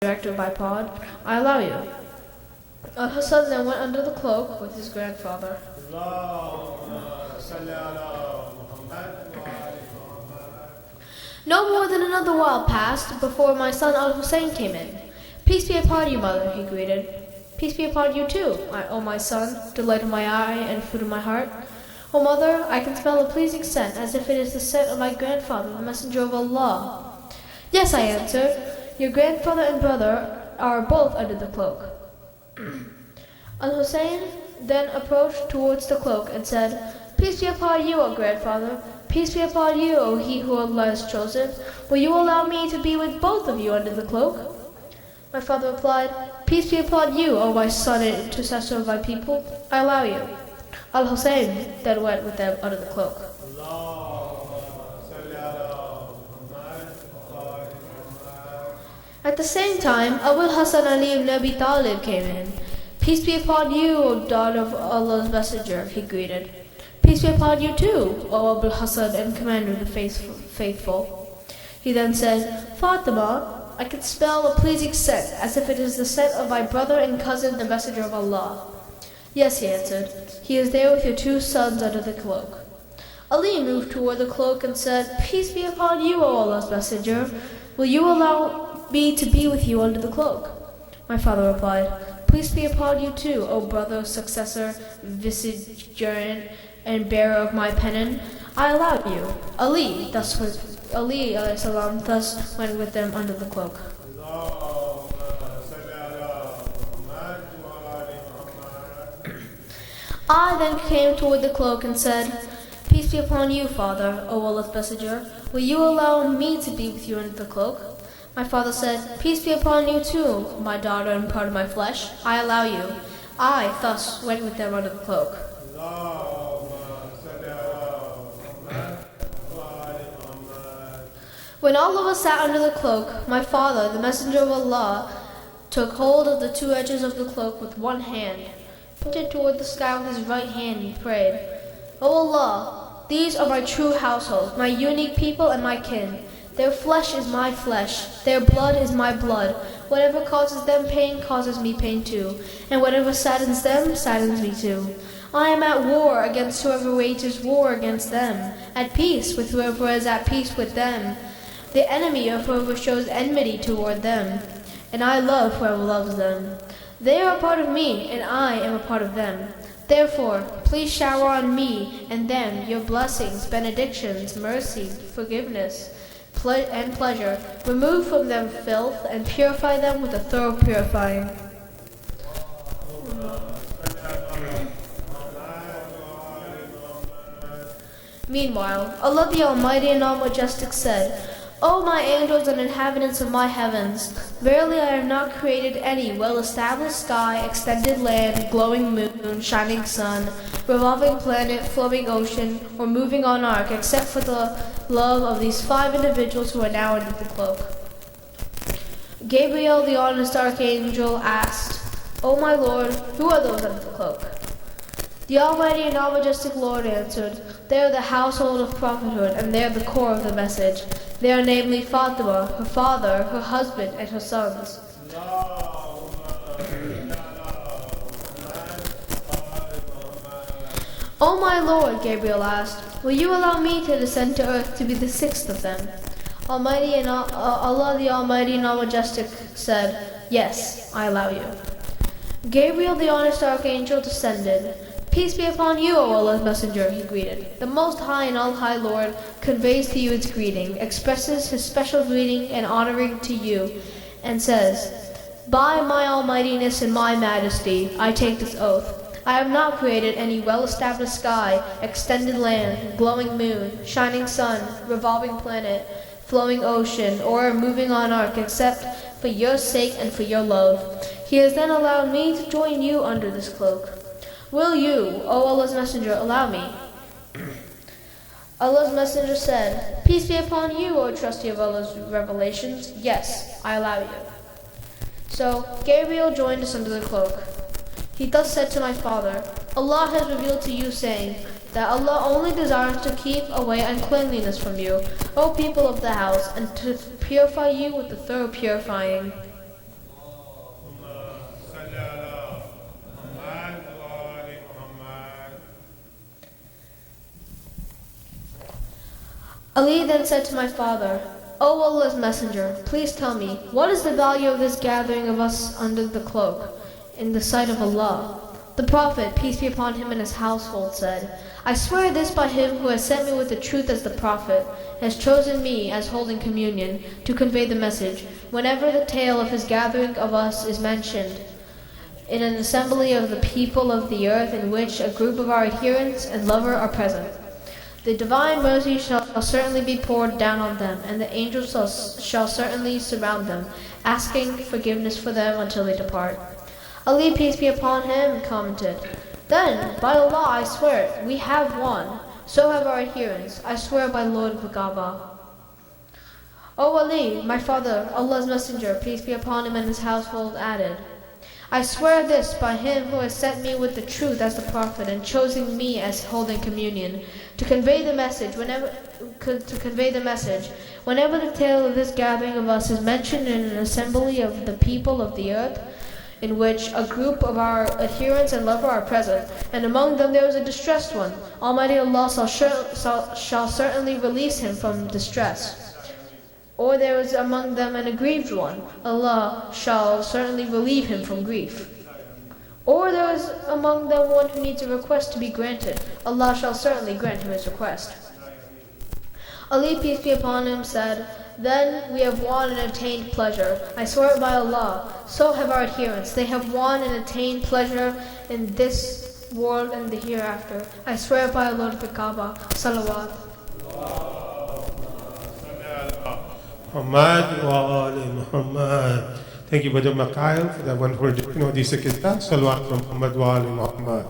directed by Pod, I allow you. Al-Hasan then went under the cloak with his grandfather. No more than another while passed before my son Al-Hussein came in. Peace be upon you, mother, he greeted. Peace be upon you too, O my son, delight of my eye and food of my heart. O mother, I can smell a pleasing scent, as if it is the scent of my grandfather, the messenger of Allah. Yes, I answered, your grandfather and brother are both under the cloak. Al-Hussein then approached towards the cloak and said, Peace be upon you, O grandfather. Peace be upon you, O he who Allah has chosen. Will you allow me to be with both of you under the cloak? My father replied, Peace be upon you, O my son and intercessor of my people. I allow you. Al-Hussein then went with them under the cloak. At the same time, Abul Hasan Ali ibn Abi Talib came in. Peace be upon you, O daughter of Allah's messenger, he greeted. Peace be upon you too, O Abul Hasan and commander of the faithful. He then said, Fatima, I can smell a pleasing scent, as if it is the scent of my brother and cousin, the messenger of Allah. Yes, he answered, he is there with your two sons under the cloak. Ali moved toward the cloak and said, Peace be upon you, O Allah's messenger. Will you allow me to be with you under the cloak? My father replied, Peace be upon you too, O brother, successor, vicegerent, and bearer of my pennon. I allow you. Ali thus went with them under the cloak. I then came toward the cloak and said, Peace be upon you, father, O Allah's messenger. Will you allow me to be with you under the cloak? My father said, Peace be upon you too, my daughter and part of my flesh. I allow you. I thus went with them under the cloak. When all of us sat under the cloak, my father, the messenger of Allah, took hold of the two edges of the cloak with one hand, pointed toward the sky with his right hand, and prayed, O Allah, these are my true household, my unique people and my kin. Their flesh is my flesh, their blood is my blood. Whatever causes them pain causes me pain too, and whatever saddens them saddens me too. I am at war against whoever wages war against them, at peace with whoever is at peace with them, the enemy of whoever shows enmity toward them, and I love whoever loves them. They are a part of me, and I am a part of them. Therefore, please shower on me and them your blessings, benedictions, mercy, forgiveness, and pleasure. Remove from them filth and purify them with a thorough purifying. Meanwhile, Allah the Almighty and All-Majestic said, O my angels and inhabitants of my heavens, verily I have not created any well-established sky, extended land, glowing moon, shining sun, revolving planet, flowing ocean, or moving on ark, except for the love of these 5 individuals who are now under the cloak. Gabriel, the honest archangel, asked, O my Lord, who are those under the cloak? The Almighty and All-Majestic Lord answered, They are the household of prophethood, and they are the core of the message. They are namely Fatima, her father, her husband, and her sons. O my Lord, Gabriel asked, will you allow me to descend to earth to be the 6th of them? Almighty and Allah the Almighty and All-Majestic said, Yes, I allow you. Gabriel, the honest archangel, descended. Peace be upon you, O Allah's messenger, he greeted. The Most High and All-High Lord conveys to you its greeting, expresses his special greeting and honoring to you, and says, By my almightiness and my majesty, I take this oath. I have not created any well-established sky, extended land, glowing moon, shining sun, revolving planet, flowing ocean, or moving on ark, except for your sake and for your love. He has then allowed me to join you under this cloak. Will you, O Allah's messenger, allow me? Allah's messenger said, Peace be upon you, O trustee of Allah's revelations. Yes, I allow you. So Gabriel joined us under the cloak. He thus said to my father, Allah has revealed to you, saying that Allah only desires to keep away uncleanliness from you, O people of the house, and to purify you with the thorough purifying. Ali then said to my father, O Allah's Messenger, please tell me, what is the value of this gathering of us under the cloak in the sight of Allah? The Prophet, peace be upon him and his household, said, I swear this by him who has sent me with the truth as the Prophet, has chosen me as holding communion to convey the message, whenever the tale of his gathering of us is mentioned, in an assembly of the people of the earth in which a group of our adherents and lover are present. The divine mercy shall certainly be poured down on them, and the angels shall certainly surround them, asking forgiveness for them until they depart. Ali, peace be upon him, commented, Then, by Allah, I swear, we have won. So have our adherents. I swear by Lord of the Kaaba. O Ali, my father, Allah's Messenger, peace be upon him and his household, added, I swear this by him who has sent me with the truth as the Prophet and chosen me as holding communion to convey the message whenever the tale of this gathering of us is mentioned in an assembly of the people of the earth in which a group of our adherents and lover are present, and among them there is a distressed one. Almighty Allah shall certainly release him from distress. Or there is among them an aggrieved one. Allah shall certainly relieve him from grief. Or there is among them one who needs a request to be granted. Allah shall certainly grant him his request. Ali, peace be upon him, said, Then we have won and attained pleasure. I swear by Allah, so have our adherents. They have won and attained pleasure in this world and the hereafter. I swear by Lord of the Kaaba. Salawat. Muhammad wa ali Muhammad. Thank you, Brother Mikhail, for that wonderful Hadith Kitab. Salawat from Muhammad wa ali Muhammad.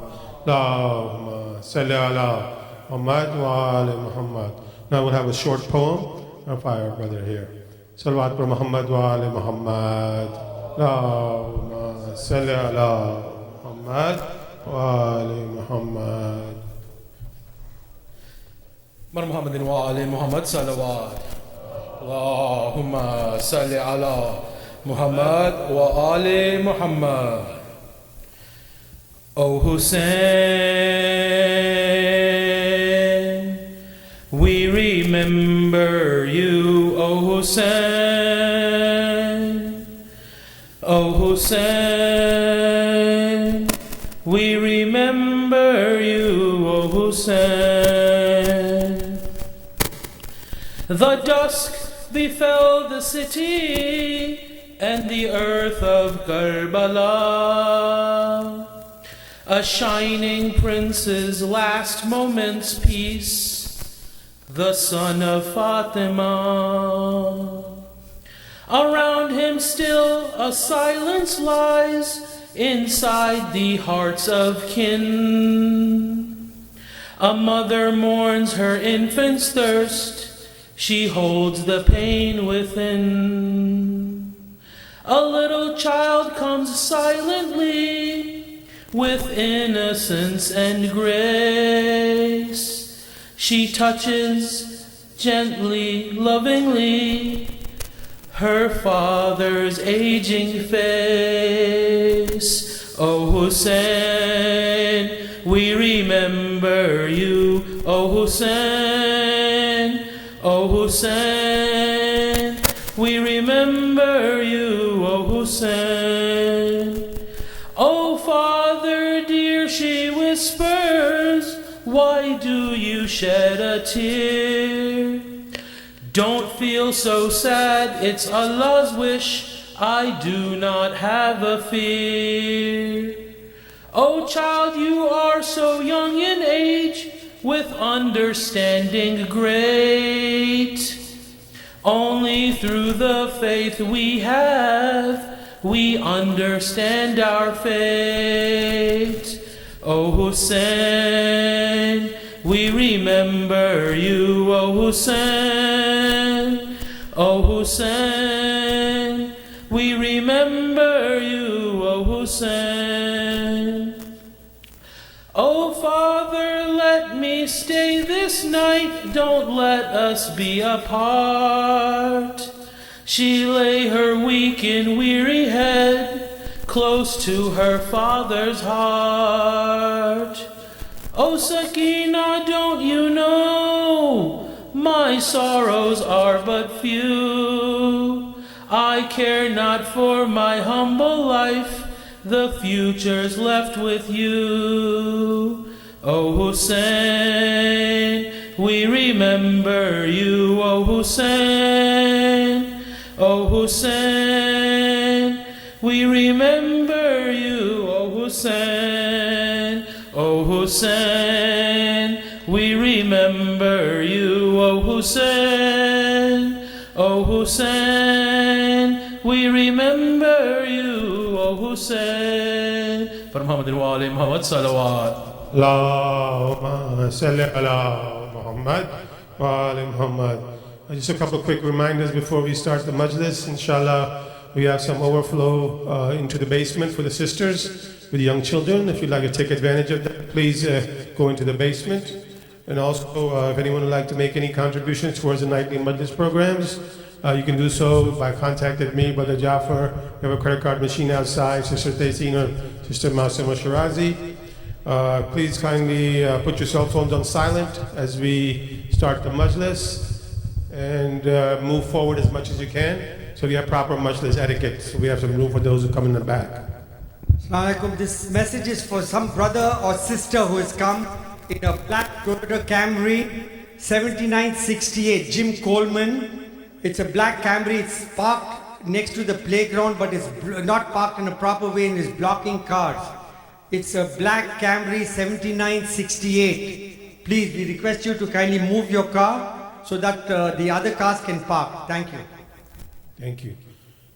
Allahumma salli ala Muhammad wa ali Muhammad. Now we'll have a short poem of our brother here. Salawat from Muhammad wa ali Muhammad. Allahumma salli ala Muhammad wa ali Muhammad. Mar Muhammadin wa ali Muhammad salawat. Allahumma salli ala Muhammad wa ali Muhammad. O Hussein, we remember you, O Hussein. O Hussein, we remember you, O Hussein. The dusk befell the city and the earth of Karbala, a shining prince's last moment's peace, the son of Fatima. Around him still a silence lies inside the hearts of kin. A mother mourns her infant's thirst, she holds the pain within. A little child comes silently with innocence and grace. She touches gently, lovingly her father's aging face. O Hussein, we remember you. O Hussein, O Hussein, we remember you, O Hussein. O Father dear, she whispers, why do you shed a tear? Don't feel so sad, it's Allah's wish, I do not have a fear. O child, you are so young in age, with understanding great. Only through the faith we have, we understand our fate. O Hussein, we remember you, O Hussein. O Hussein, we remember you, O Hussein. O Father, let me stay this night, don't let us be apart. She lay her weak and weary head close to her father's heart. O Sakina, don't you know My sorrows are but few. I care not for my humble life, the future's left with you. O Hussein, we remember you, O Hussein. O Hussein, we remember you, O Hussein. O Hussein, we remember you, O Hussein. O Hussein, we remember you, O Hussein. For Muhammad wa ali Muhammad salawat. Allahumma salli ala Muhammad wa ali Muhammad. Just a couple of quick reminders before we start the majlis. Inshallah, we have some overflow into the basement for the sisters with young children. If you'd like to take advantage of that, please go into the basement. And also, if anyone would like to make any contributions towards the nightly majlis programs, you can do so by contacting me, Brother Jafar. We have a credit card machine outside, Sister Taysin or Sister Masima Shirazi. Please kindly put your cell phones on silent as we start the majlis, and move forward as much as you can so we have proper majlis etiquette, so we have some room for those who come in the back. Assalamu alaikum. This message is for some brother or sister who has come in a black Toyota Camry 7968, Jim Coleman. It's a black Camry. It's parked next to the playground, but it's not parked in a proper way and is blocking cars. It's a black Camry 7968. Please, we request you to kindly move your car so that the other cars can park. Thank you. Thank you.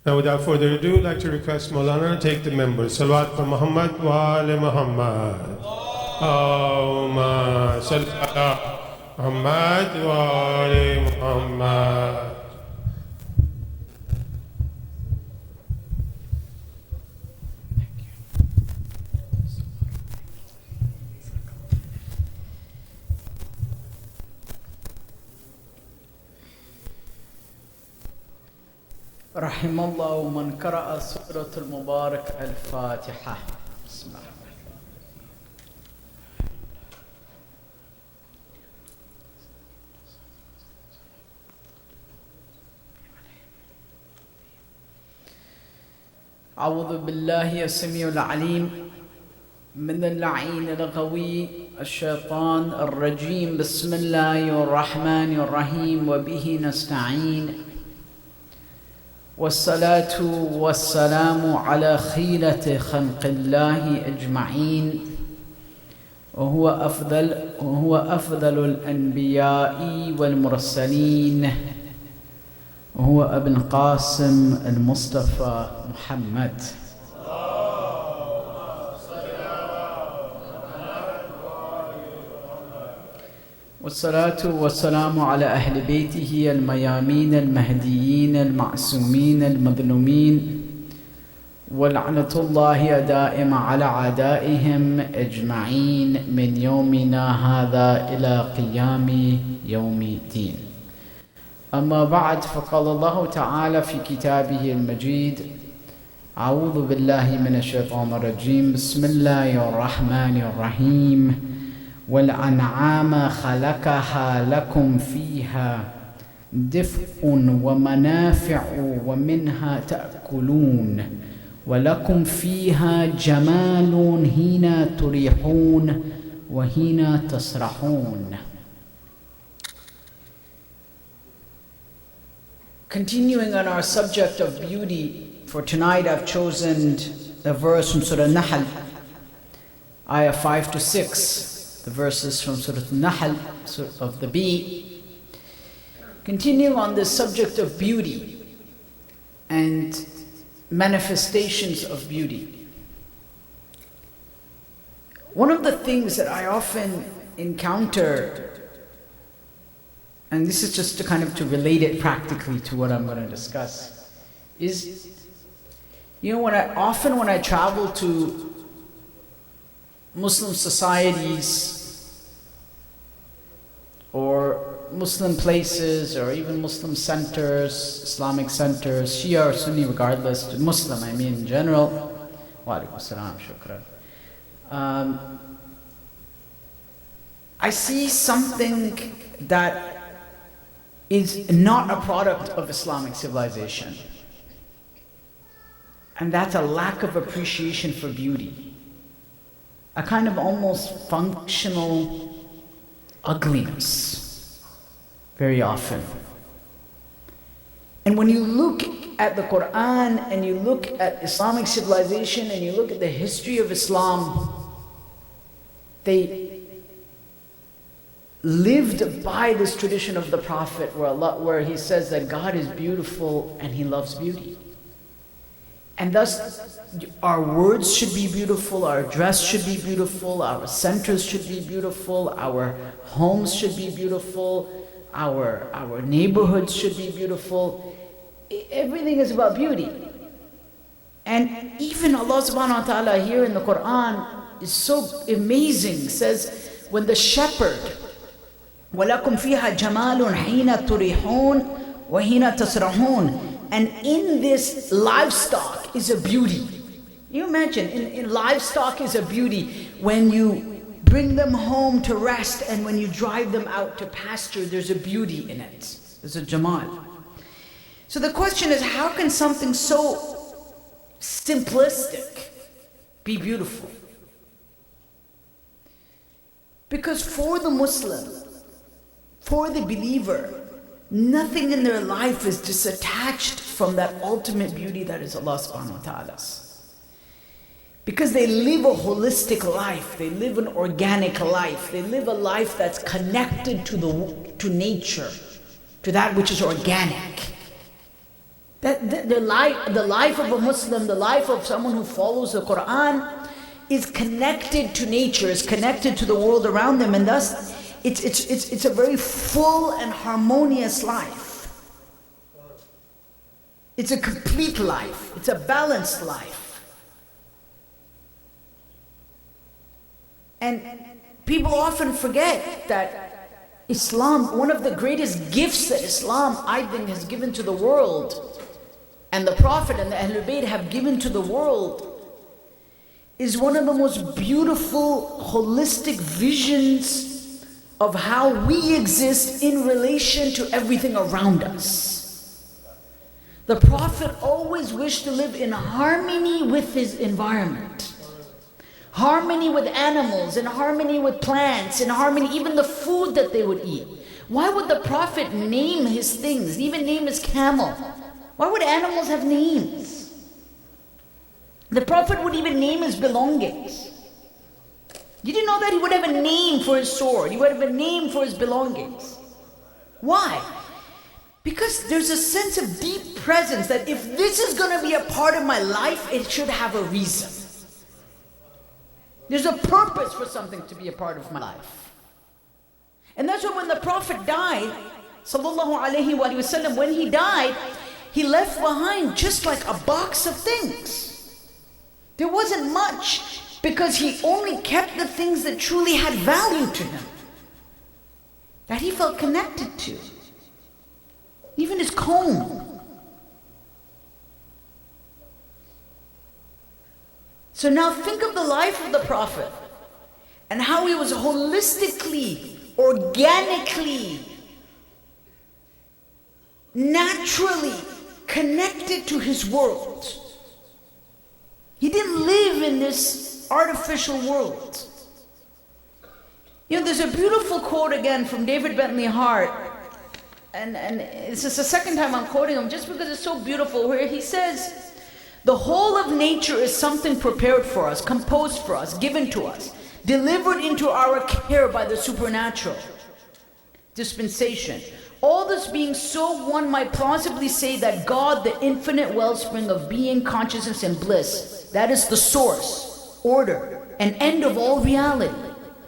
Now, without further ado, I'd like to request Maulana to take the members. Salawat for Muhammad wa ali Muhammad. Allahumma salli ala Muhammad wa ali Muhammad. رحم الله من قرأ سورة المبارك الفاتحة. بسم الله الرحمن الرحيم. أعوذ بالله السميع العليم من اللعين الغوي الشيطان الرجيم. بسم الله الرحمن الرحيم وبه نستعين. والصلاة والسلام على خيلة خلق الله أجمعين، وهو أفضل الأنبياء والمرسلين، وهو ابن قاسم المصطفى محمد. والصلاة والسلام على أهل بيته الميامين المهديين المعصومين المظلومين، ولعنة الله دائمة على أعدائهم أجمعين من يومنا هذا إلى قيام يوم الدين. أما بعد، فقال الله تعالى في كتابه المجيد: أعوذ بالله من الشيطان الرجيم. بسم الله الرحمن الرحيم. والأنعام خلقها لكم فيها دفء ومنافع ومنها تأكلون ولكم فيها جمال حين تريحون وحين تسرحون. Continuing on our subject of beauty, for tonight I've chosen a verse from Surah Nahl, ayah 5 to 6. The verses from Surah Nahl, of the bee. Continue on this subject of beauty and manifestations of beauty. One of the things that I often encounter, and this is just to kind of to relate it practically to what I'm going to discuss, is, when I travel to Muslim societies or Muslim places or even Muslim centers, Islamic centers, Shia or Sunni, regardless, Muslim I mean in general. Wa alaikum salam, shukran. I see something that is not a product of Islamic civilization. And that's a lack of appreciation for beauty. A kind of almost functional ugliness, very often. And when you look at the Quran and you look at Islamic civilization and you look at the history of Islam, they lived by this tradition of the Prophet where he says that God is beautiful and he loves beauty. And thus, our words should be beautiful, our dress should be beautiful, our centers should be beautiful, our homes should be beautiful, our neighborhoods should be beautiful. Everything is about beauty. And even Allah subhanahu wa ta'ala here in the Quran is so amazing. Says, when the shepherd, وَلَكُمْ فِيهَا جَمَالٌ حِينَ تُرِيحُونَ وَحِينَ تَسْرَحُونَ. And in this livestock is a beauty. You imagine, in livestock is a beauty. When you bring them home to rest and when you drive them out to pasture, there's a beauty in it. There's a jamal. So the question is, how can something so simplistic be beautiful? Because for the Muslim, for the believer, nothing in their life is disattached from that ultimate beauty that is Allah subhanahu wa ta'ala's. Because they live a holistic life, they live an organic life, they live a life that's connected to nature, to that which is organic. The life of a Muslim, the life of someone who follows the Quran is connected to nature, is connected to the world around them, and thus it's a very full and harmonious life. It's a complete life. It's a balanced life. And people often forget that Islam, one of the greatest gifts that Islam, I think, has given to the world, and the Prophet and the Ahlul Bayt have given to the world, is one of the most beautiful, holistic visions of how we exist in relation to everything around us. The Prophet always wished to live in harmony with his environment. Harmony with animals, in harmony with plants, in harmony, even the food that they would eat. Why would the Prophet name his things, even name his camel? Why would animals have names? The Prophet would even name his belongings. You didn't know that he would have a name for his sword, he would have a name for his belongings. Why? Because there's a sense of deep presence that if this is going to be a part of my life, it should have a reason. There's a purpose for something to be a part of my life. And that's why when the Prophet died, sallallahu alaihi wasallam, when he died, he left behind just like a box of things. There wasn't much because he only kept the things that truly had value to him, that he felt connected to. Even his comb. So now think of the life of the Prophet and how he was holistically, organically, naturally connected to his world. He didn't live in this artificial world. You know, there's a beautiful quote again from David Bentley Hart, and this is the second time I'm quoting him just because it's so beautiful, where he says, the whole of nature is something prepared for us, composed for us, given to us, delivered into our care by the supernatural dispensation. All this being so, one might plausibly say that God, the infinite wellspring of being, consciousness, and bliss, that is the source, order, and end of all reality,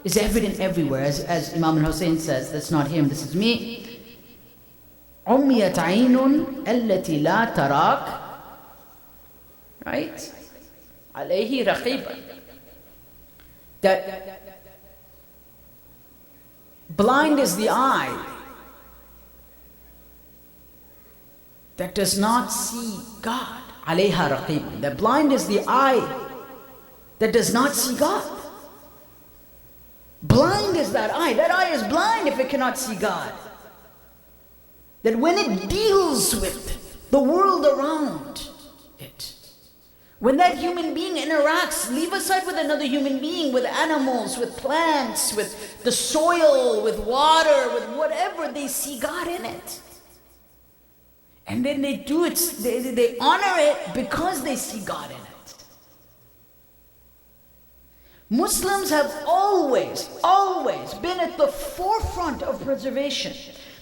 is evident everywhere. As Imam al-Hussein says, that's not him, this is me. عُمِّيَتْ عَيْنٌ الَّتِي لَا تَرَاكَ. Right? Alayhi raqiba. That blind is the eye that does not see God. Alayha raqiba. That blind is the eye that does not see God. Blind is that eye. That eye is blind if it cannot see God. that when it deals with the world around it, when that human being interacts, leave aside with another human being, with animals, with plants, with the soil, with water, with whatever, they see God in it. And then they do it, they honor it because they see God in it. Muslims have always been at the forefront of preservation,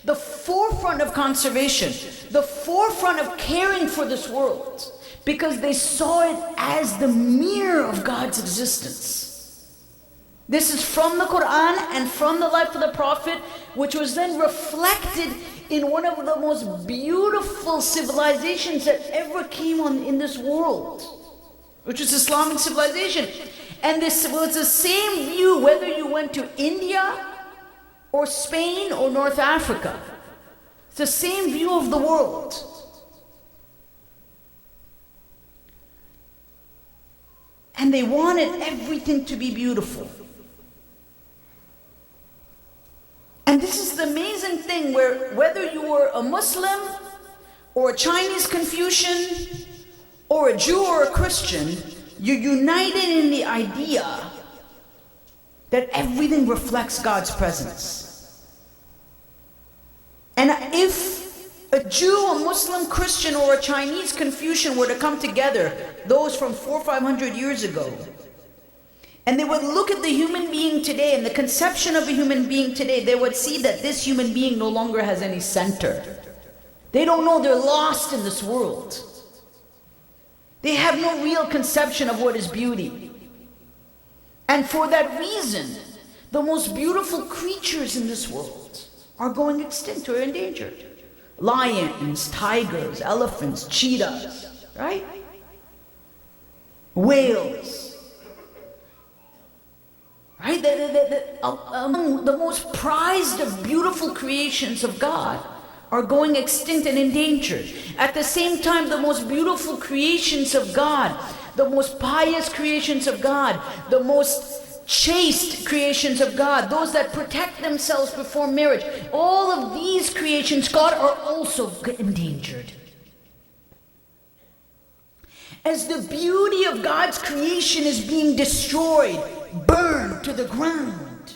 the forefront of conservation, the forefront of caring for this world, because they saw it as the mirror of God's existence. This is from the Quran and from the life of the Prophet, which was then reflected in one of the most beautiful civilizations that ever came on in this world, which is Islamic civilization. And this was the same view whether you went to India or Spain or North Africa. It's the same view of the world. And they wanted everything to be beautiful. And this is the amazing thing, where whether you were a Muslim or a Chinese Confucian or a Jew or a Christian, you're united in the idea that everything reflects God's presence. And if a Jew, a Muslim, Christian, or a Chinese Confucian were to come together, those from 400 or 500 years ago, and they would look at the human being today and the conception of a human being today, they would see that this human being no longer has any center. They don't know, they're lost in this world. They have no real conception of what is beauty. And for that reason, the most beautiful creatures in this world are going extinct or endangered. Lions, tigers, elephants, cheetahs, right? Whales. Right? Among the most prized of beautiful creations of God are going extinct and endangered. At the same time, the most beautiful creations of God, the most pious creations of God, the most chaste creations of God, those that protect themselves before marriage, all of these creations, God, are also endangered. As the beauty of God's creation is being destroyed, burned to the ground,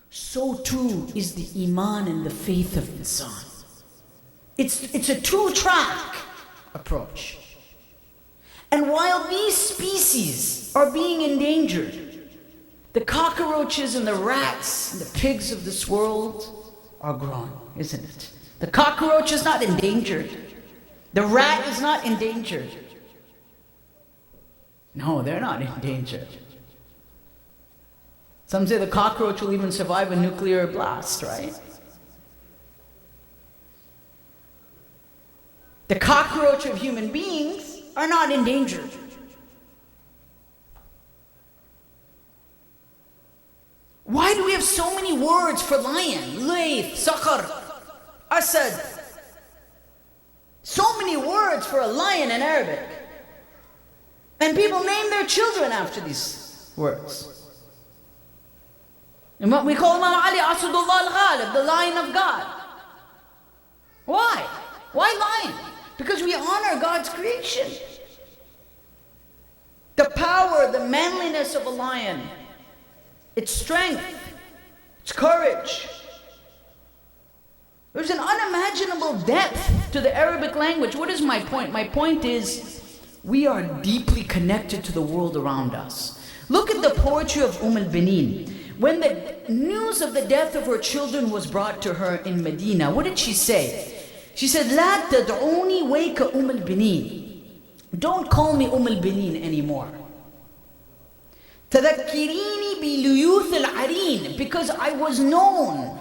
so too is the iman and the faith of insan. It's a two-track approach. And while these species are being endangered, the cockroaches and the rats and the pigs of this world are growing, isn't it? The cockroach is not endangered. The rat is not endangered. No, they're not endangered. Some say the cockroach will even survive a nuclear blast, right? The cockroach of human beings are not endangered. Why do we have so many words for lion? Layth, Sakhar, Asad. So many words for a lion in Arabic. And people name their children after these words. And what we call Imam Ali Asadullah al-Ghalib, the lion of God. Why? Why lion? Because we honor God's creation. The power, the manliness of a lion, its strength, its courage. There's an unimaginable depth to the Arabic language. What is my point? My point is, we are deeply connected to the world around us. Look at the poetry of al-Benin. When the news of the death of her children was brought to her in Medina, what did she say? She said, "La tad'uni wayka al-Benin." Don't call me al-Benin anymore. Tadhakkirini bi luyuth al-arin, because I was known,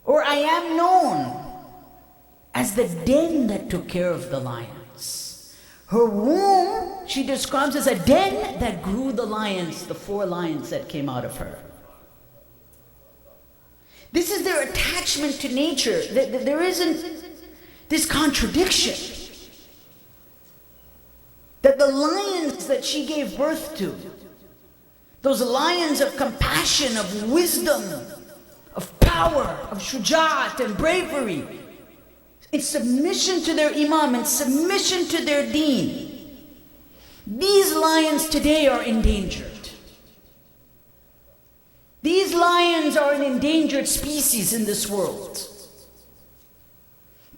or I am known, as the den that took care of the lions. Her womb, she describes as a den that grew the lions, the 4 lions that came out of her. This is their attachment to nature. There isn't this contradiction. That the lions that she gave birth to, those lions of compassion, of wisdom, of power, of shuja'at and bravery, in submission to their imam, in submission to their deen. These lions today are endangered. These lions are an endangered species in this world.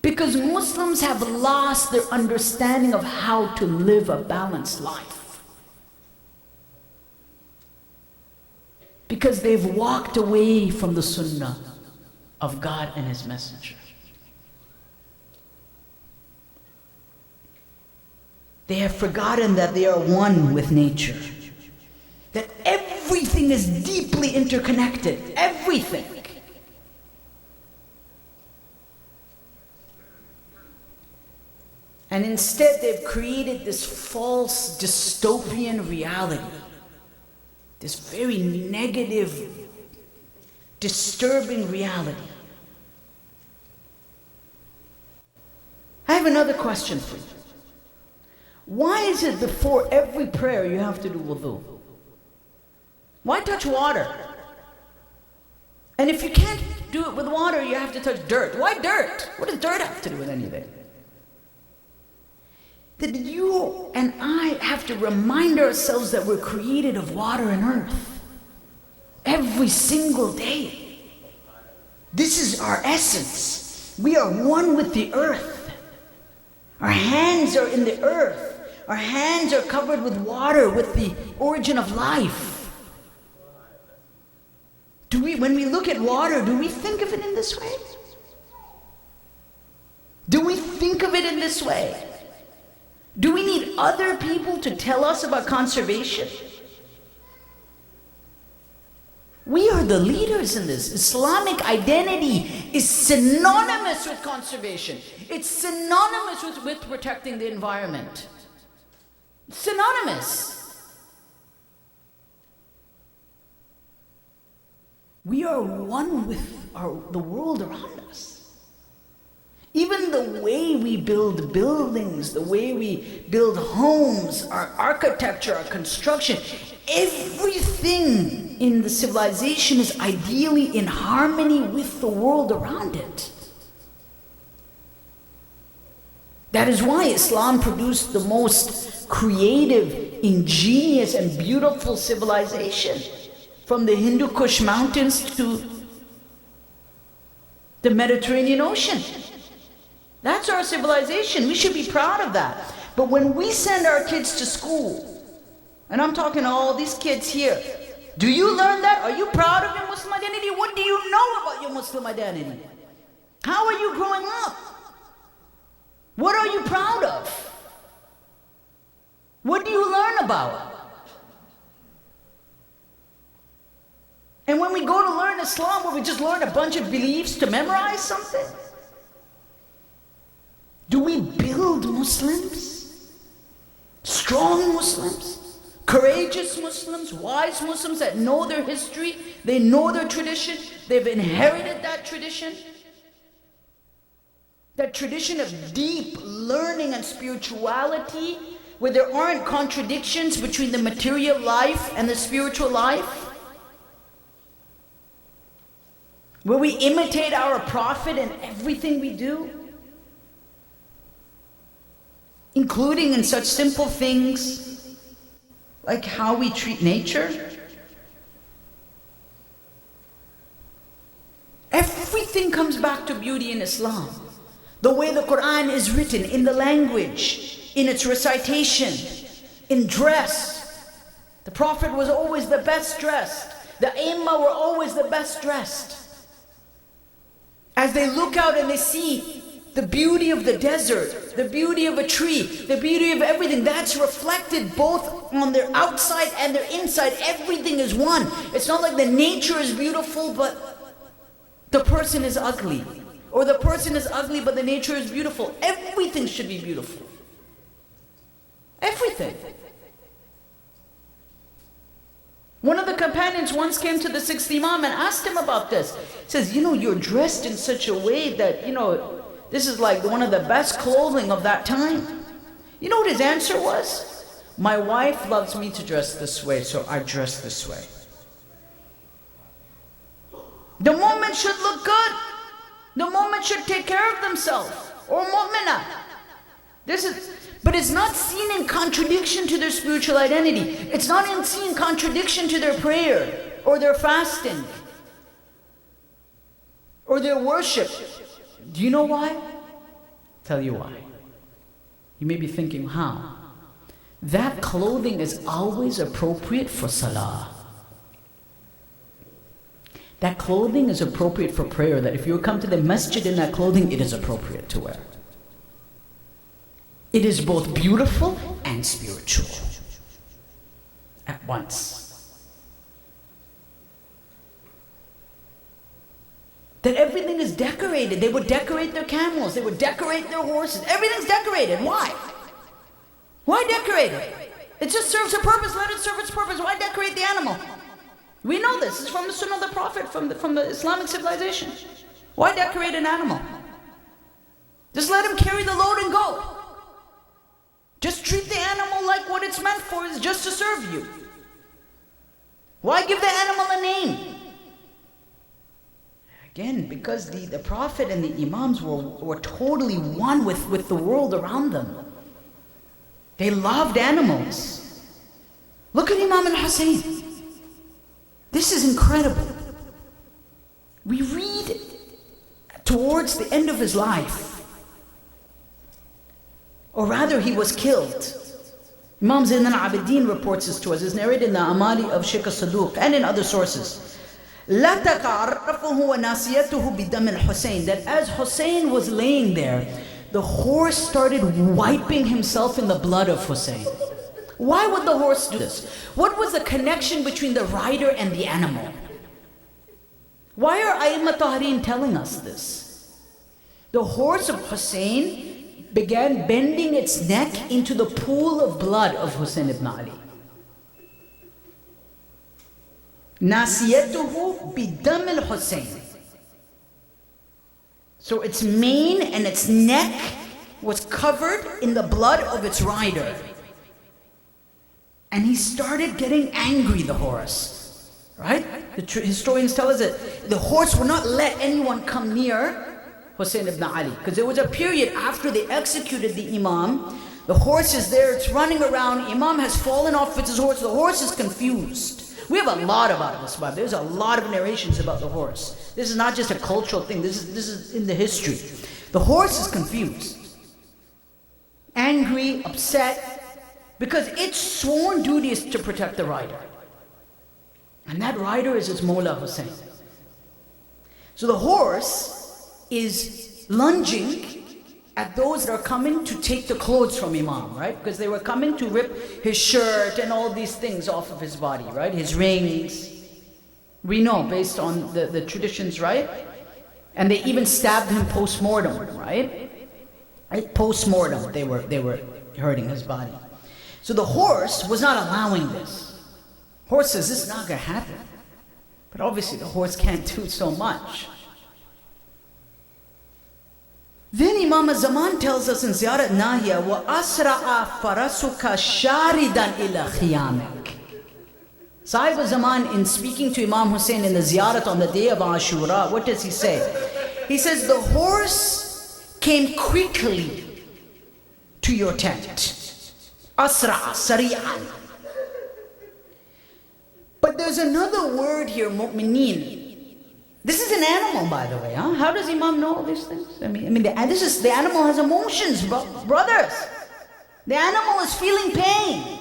Because Muslims have lost their understanding of how to live a balanced life. Because they've walked away from the sunnah of God and His Messenger. They have forgotten that they are one with nature. That everything is deeply interconnected. Everything. And instead they've created this false dystopian reality. This very negative, disturbing reality. I have another question for you. Why is it before every prayer you have to do wudu? Why touch water? And if you can't do it with water, you have to touch dirt. Why dirt? What does dirt have to do with anything? That you and I have to remind ourselves that we're created of water and earth every single day. This is our essence. We are one with the earth. Our hands are in the earth. Our hands are covered with water, with the origin of life. When we look at water, do we think of it in this way? Do we think of it in this way? Do we need other people to tell us about conservation? We are the leaders in this. Islamic identity is synonymous with conservation. It's synonymous with protecting the environment. Synonymous. We are one with the world around us. Even the way we build buildings, the way we build homes, our architecture, our construction, everything in the civilization is ideally in harmony with the world around it. That is why Islam produced the most creative, ingenious, and beautiful civilization. From the Hindu Kush mountains to the Mediterranean Ocean. That's our civilization. We should be proud of that. But when we send our kids to school, and I'm talking to all these kids here, do you learn that? Are you proud of your Muslim identity? What do you know about your Muslim identity? How are you growing up? What are you proud of? What do you learn about? And when we go to learn Islam, will we just learn a bunch of beliefs to memorize something? Do we build Muslims? Strong Muslims? Courageous Muslims? Wise Muslims that know their history? They know their tradition? They've inherited that tradition? That tradition of deep learning and spirituality, where there aren't contradictions between the material life and the spiritual life? Where we imitate our Prophet in everything we do? Including in such simple things like how we treat nature? Everything comes back to beauty in Islam. The way the Quran is written, in the language, in its recitation, in dress. The Prophet was always the best dressed. The Aimma were always the best dressed. As they look out and they see the beauty of the desert, the beauty of a tree, the beauty of everything, that's reflected both on their outside and their inside. Everything is one. It's not like the nature is beautiful, but the person is ugly. Or the person is ugly, but the nature is beautiful. Everything should be beautiful. Everything. One of the companions once came to the sixth Imam and asked him about this. He says, you're dressed in such a way that, this is like one of the best clothing of that time. You know what his answer was? My wife loves me to dress this way, so I dress this way. The mu'min should look good. The mu'min should take care of themselves. Or mu'mina. But it's not seen in contradiction to their spiritual identity. It's not seen in contradiction to their prayer or their fasting or their worship. Do you know why? Tell you why. You may be thinking, how? That clothing is always appropriate for salah. That clothing is appropriate for prayer, that if you come to the masjid in that clothing, it is appropriate to wear. It is both beautiful and spiritual at once. That everything is decorated. They would decorate their camels, they would decorate their horses. Everything's decorated. Why? Why decorate it? It just serves a purpose. Let it serve its purpose. Why decorate the animal? We know this. It's from the Sunnah of the Prophet, from the Islamic civilization. Why decorate an animal? Just let him carry the load and go. Just treat the animal like what it's meant for, is just to serve you. Why give the animal a name? Again, because the Prophet and the Imams were totally one with the world around them. They loved animals. Look at Imam al-Hussein. This is incredible. We read towards the end of his life, or rather he was killed. Imam Zayn al-Abidin reports this to us. It's narrated in the Amali of Sheikh al-Saduq and in other sources. That as Hussein was laying there, the horse started wiping himself in the blood of Hussein. Why would the horse do this? What was the connection between the rider and the animal? Why are Aimma Tahareen telling us this? The horse of Hussein began bending its neck into the pool of blood of Hussein ibn Ali. Nasiyatuhu bidam al-Hussein. So its mane and its neck was covered in the blood of its rider. And he started getting angry, the horse. Right? The historians tell us that the horse would not let anyone come near Hussein ibn Ali. Because there was a period after they executed the Imam. The horse is there, it's running around. Imam has fallen off with his horse. The horse is confused. We have a lot about this, but there's a lot of narrations about the horse. This is not just a cultural thing. This is in the history. The horse is confused, angry, upset, because its sworn duty is to protect the rider. And that rider is its Mawla Hussein. So the horse is lunging at those that are coming to take the clothes from Imam, right? Because they were coming to rip his shirt and all these things off of his body, right? His rings. We know based on the traditions, right? And they even stabbed him post-mortem, right? Post-mortem, they were hurting his body. So the horse was not allowing this. Horse says, this is not going to happen. But obviously the horse can't do so much. Then Imam al-Zaman tells us in Ziyarat Nahiya, وَأَسْرَعَ فَرَسُكَ شَارِدًا إِلَى خِيَامِكَ. Sahib al-Zaman, in speaking to Imam Hussein in the Ziyarat on the day of Ashura, what does he say? He says, the horse came quickly to your tent. Asra'a, sari'an. But there's another word here, mu'mineen. This is an animal, by the way. Huh? How does Imam know all these things? I mean, the animal has emotions, brothers. The animal is feeling pain.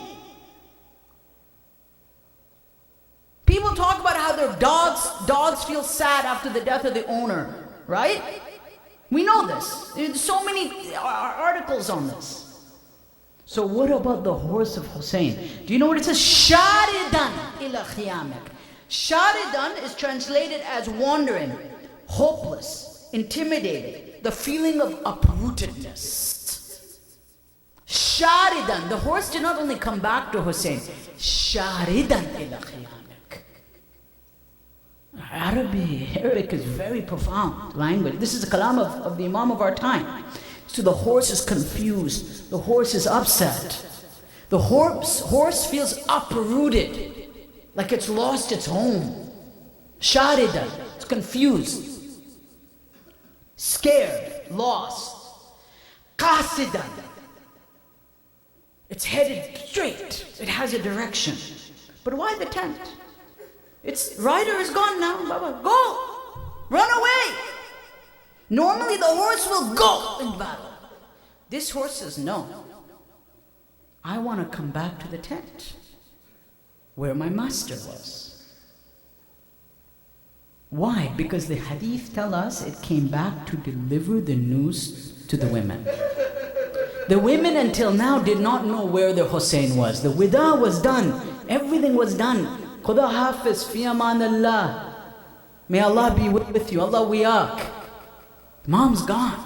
People talk about how their dogs feel sad after the death of the owner, right? We know this. There's so many articles on this. So what about the horse of Hussein? Do you know what it says? Sharidan ila khiyamak. Sharidan is translated as wandering, hopeless, intimidated, the feeling of uprootedness. Sharidan, the horse did not only come back to Hussein, Sharidan ila khiyamak. Arabic is very profound language. This is the kalam of the Imam of our time. So the horse is confused, the horse is upset. The horse feels uprooted, like it's lost its home. Sharidan. It's confused, scared, lost. Qasidan. It's headed straight. It has a direction. But why the tent? Its rider is gone now, Baba. Go! Run away! Normally the horse will go in battle. This horse says, no. I want to come back to the tent where my master was. Why? Because the hadith tell us it came back to deliver the news to the women. The women until now did not know where their Hussein was. The wida was done. Everything was done. Khuda hafiz, fi aman Allah. May Allah be with you. Allah wiyak. Mom's gone.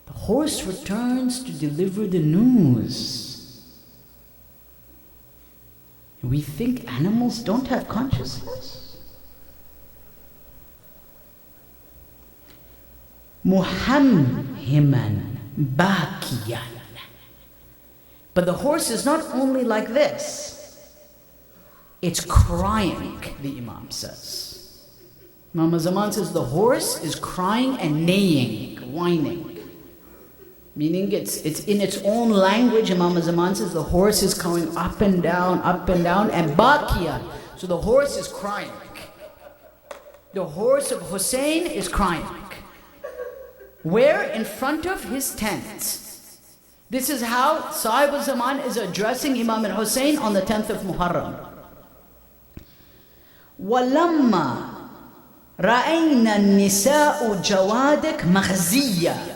The horse returns to deliver the news. We think animals don't have consciousness. Muhamhiman bakiyan. But the horse is not only like this, it's crying, the Imam says. Imam Zaman says the horse is crying and neighing, whining. Meaning it's in its own language. Imam Zaman says the horse is going up and down, and bakiya. So the horse is crying. The horse of Hussein is crying. Where? In front of his tent. This is how Sahib al-Zaman is addressing Imam al-Hussein on the 10th of Muharram. وَلَمَّا رَأَيْنَا النِّسَاءُ جَوَادِكَ مَخْزِيًّا.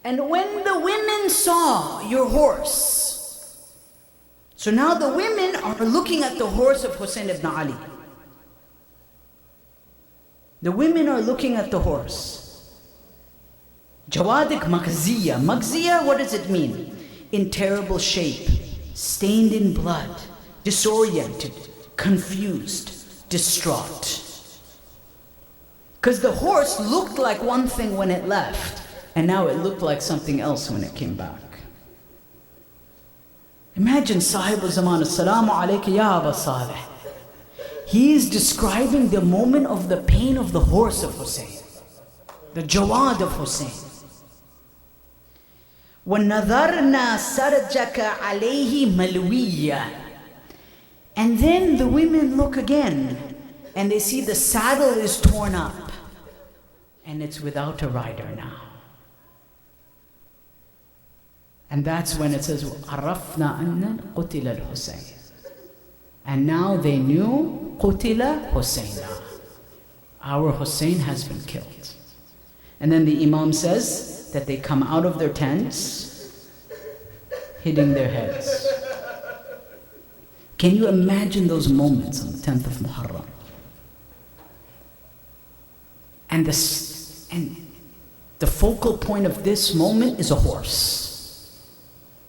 And when the women saw your horse, so now the women are looking at the horse of Hussein ibn Ali. The women are looking at the horse. Jawadik Maghziya. Maghziya, what does it mean? In terrible shape, stained in blood, disoriented, confused, distraught. Because the horse looked like one thing when it left, and now it looked like something else when it came back. Imagine Sahib al-Zaman, Assalamu alayka ya Aba Saleh. He is describing the moment of the pain of the horse of Hussein, the Jawad of Hussein. وَنَظَرْنَا سَرْجَكَ عَلَيْهِ مَلْوِيًّا. And then the women look again, and they see the saddle is torn up, and it's without a rider now. And that's when it says, عَرَفْنَا أَنَّ قُتِلَ الْحُسَيْنِ. And now they knew, قُتِلَ حُسَيْنَا. Our Hussein has been killed. And then the Imam says that they come out of their tents, hitting their heads. Can you imagine those moments on the 10th of Muharram? And the focal point of this moment is a horse.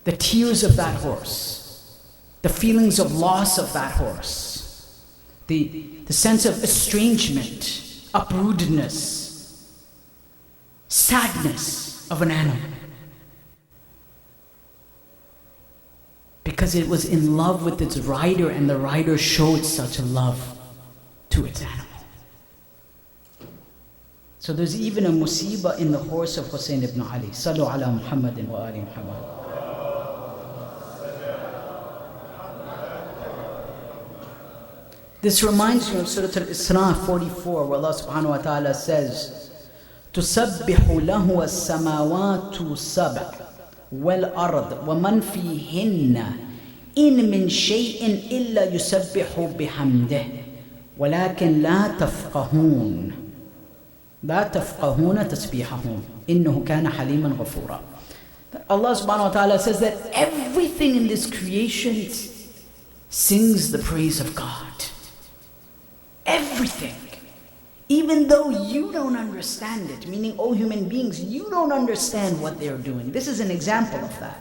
The tears of that horse, the feelings of loss of that horse, the sense of estrangement, uprootedness, sadness of an animal. Because it was in love with its rider, and the rider showed such a love to its animal. So there's even a musibah in the horse of Hussein ibn Ali. Sallu ala Muhammadin wa ali Muhammad. This reminds me of Surah Al-Isra 44, where Allah subhanahu wa ta'ala says, تُسَبِّحُ لَهُ السَّمَاوَاتُ السَّبْعُ وَالْأَرْضُ وَمَنْ فِيهِنَّ إِن مِّن شَيْءٍ إِلَّا يُسَبِّحُ بِحَمْدِهِ وَلَكِنْ لَا تَفْقَهُونَ تَسْبِيحَهُمْ إِنَّهُ كَانَ حَلِيمًا غَفُورًا. Allah subhanahu wa ta'ala says that everything in this creation sings the praise of God. Everything. Even though you don't understand it, meaning, oh human beings, you don't understand what they're doing. This is an example of that.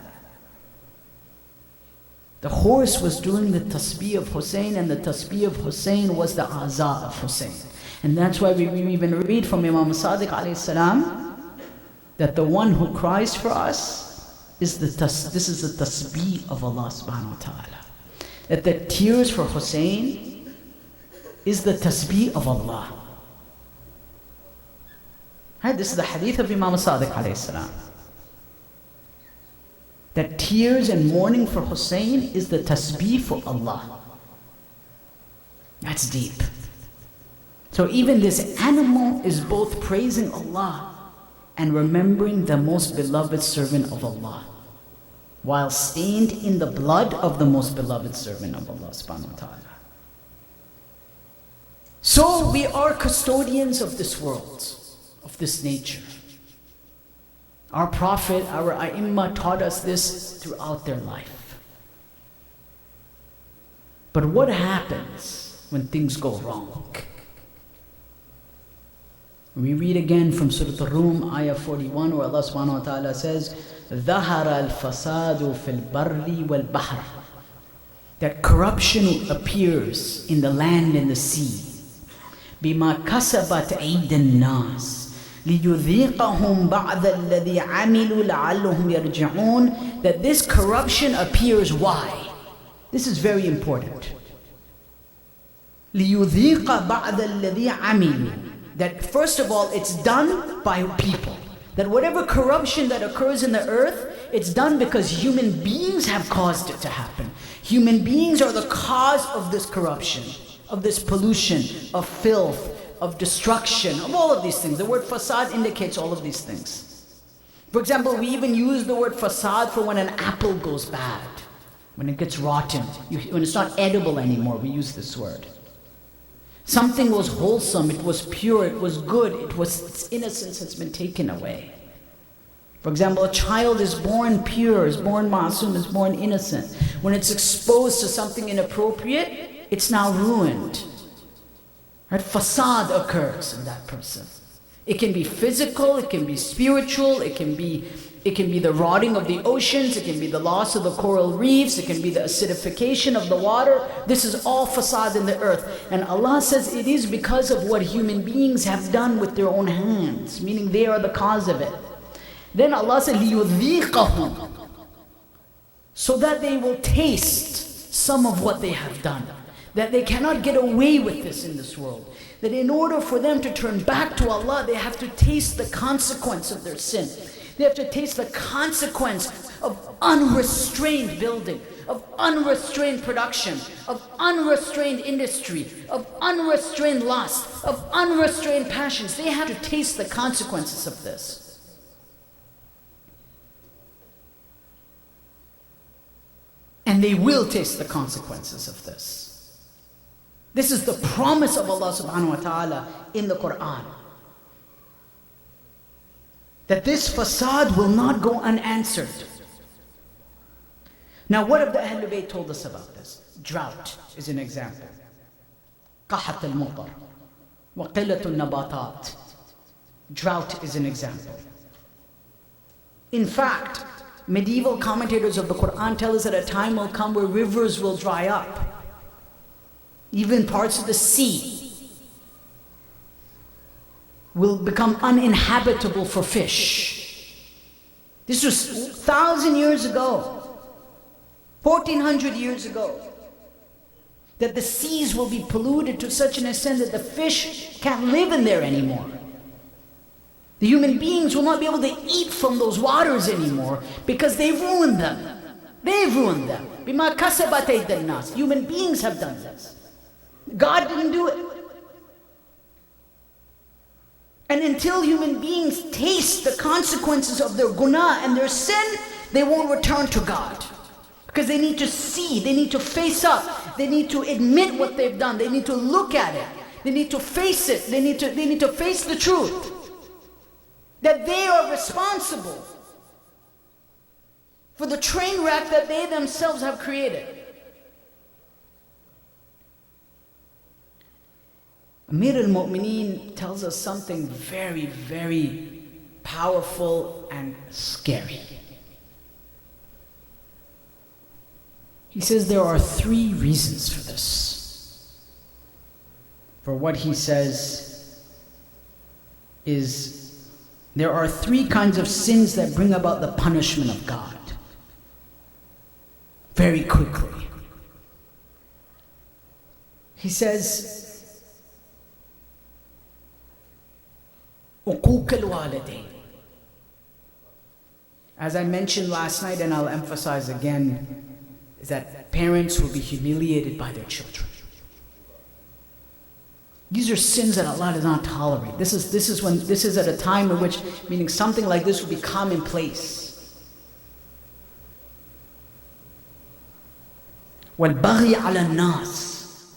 The horse was doing the tasbih of Hussein, and the tasbih of Hussein was the aza of Hussein. And that's why we even read from Imam Sadiq alayhi salam that the one who cries for us is this is the tasbih of Allah subhanahu wa ta'ala. That the tears for Hussein is the tasbih of Allah. Right? This is the hadith of Imam Sadiq alayhi salam. That tears and mourning for Hussein is the tasbih for Allah. That's deep. So even this animal is both praising Allah and remembering the most beloved servant of Allah, while stained in the blood of the most beloved servant of Allah subhanahu wa ta'ala. So we are custodians of this world, of this nature. Our Prophet, our A'immah taught us this throughout their life. But what happens when things go wrong? We read again from Surah Al-Rum, Ayah 41, where Allah subhanahu wa ta'ala says, ظَهَرَ الْفَسَادُ فِي الْبَرِّ وَالْبَحْرِ. That corruption appears in the land and the sea. بِمَا كَسَبَتْ أَيْدِ النَّاسِ لِيُذِيقَهُمْ بَعْضَ الَّذِي عَمِلُوا لَعَلَّهُمْ يَرْجِعُونَ. That this corruption appears, why? This is very important. لِيُذِيقَ بَعْضَ الَّذِي عَمِلُوا. That first of all, it's done by people. That whatever corruption that occurs in the earth, it's done because human beings have caused it to happen. Human beings are the cause of this corruption, of this pollution, of filth, of destruction, of all of these things. The word fasad indicates all of these things. For example, we even use the word fasad for when an apple goes bad, when it gets rotten, when it's not edible anymore, we use this word. Something was wholesome, it was pure, it was good, its innocence has been taken away. For example, a child is born pure, is born ma'asum, is born innocent. When it's exposed to something inappropriate, it's now ruined. Right? Fasad occurs in that person. It can be physical, it can be spiritual, it can be the rotting of the oceans, it can be the loss of the coral reefs, it can be the acidification of the water. This is all fasad in the earth. And Allah says it is because of what human beings have done with their own hands, meaning they are the cause of it. Then Allah said, لِيُذِيقَهُمْ, so that they will taste some of what they have done. That they cannot get away with this in this world. That in order for them to turn back to Allah, they have to taste the consequence of their sin. They have to taste the consequence of unrestrained building, of unrestrained production, of unrestrained industry, of unrestrained lust, of unrestrained passions. They have to taste the consequences of this. And they will taste the consequences of this. This is the promise of Allah subhanahu wa ta'ala in the Quran. That this fasad will not go unanswered. Now what have the Ahlul Bayt told us about this? Drought is an example. قَحَةَ الْمُطَرِ وَقِلَّةُ النَّبَاتَاتِ. Drought is an example. In fact, medieval commentators of the Quran tell us that a time will come where rivers will dry up. Even parts of the sea will become uninhabitable for fish. This was 1,000 years ago, 1,400 years ago, that the seas will be polluted to such an extent that the fish can't live in there anymore. The human beings will not be able to eat from those waters anymore because they've ruined them. They've ruined them. بِمَا كَسَبَتْ أَيْدِ النَّاسِ. Human beings have done this. God didn't do it. And until human beings taste the consequences of their guna and their sin, they won't return to God. Because they need to see, they need to face up, they need to admit what they've done, they need to look at it, they need to face it, they need to face the truth. That they are responsible for the train wreck that they themselves have created. Amir al-Mu'mineen tells us something very, very powerful and scary. He says there are 3 reasons for this. For what he says is there are 3 kinds of sins that bring about the punishment of God. Very quickly. He says, uquq al-walidain. As I mentioned last night, and I'll emphasize again, is that parents will be humiliated by their children. These are sins that Allah does not tolerate. This is at a time in which, meaning something like this will be commonplace. وَالْبَغْيَ عَلَى النَّاسِ,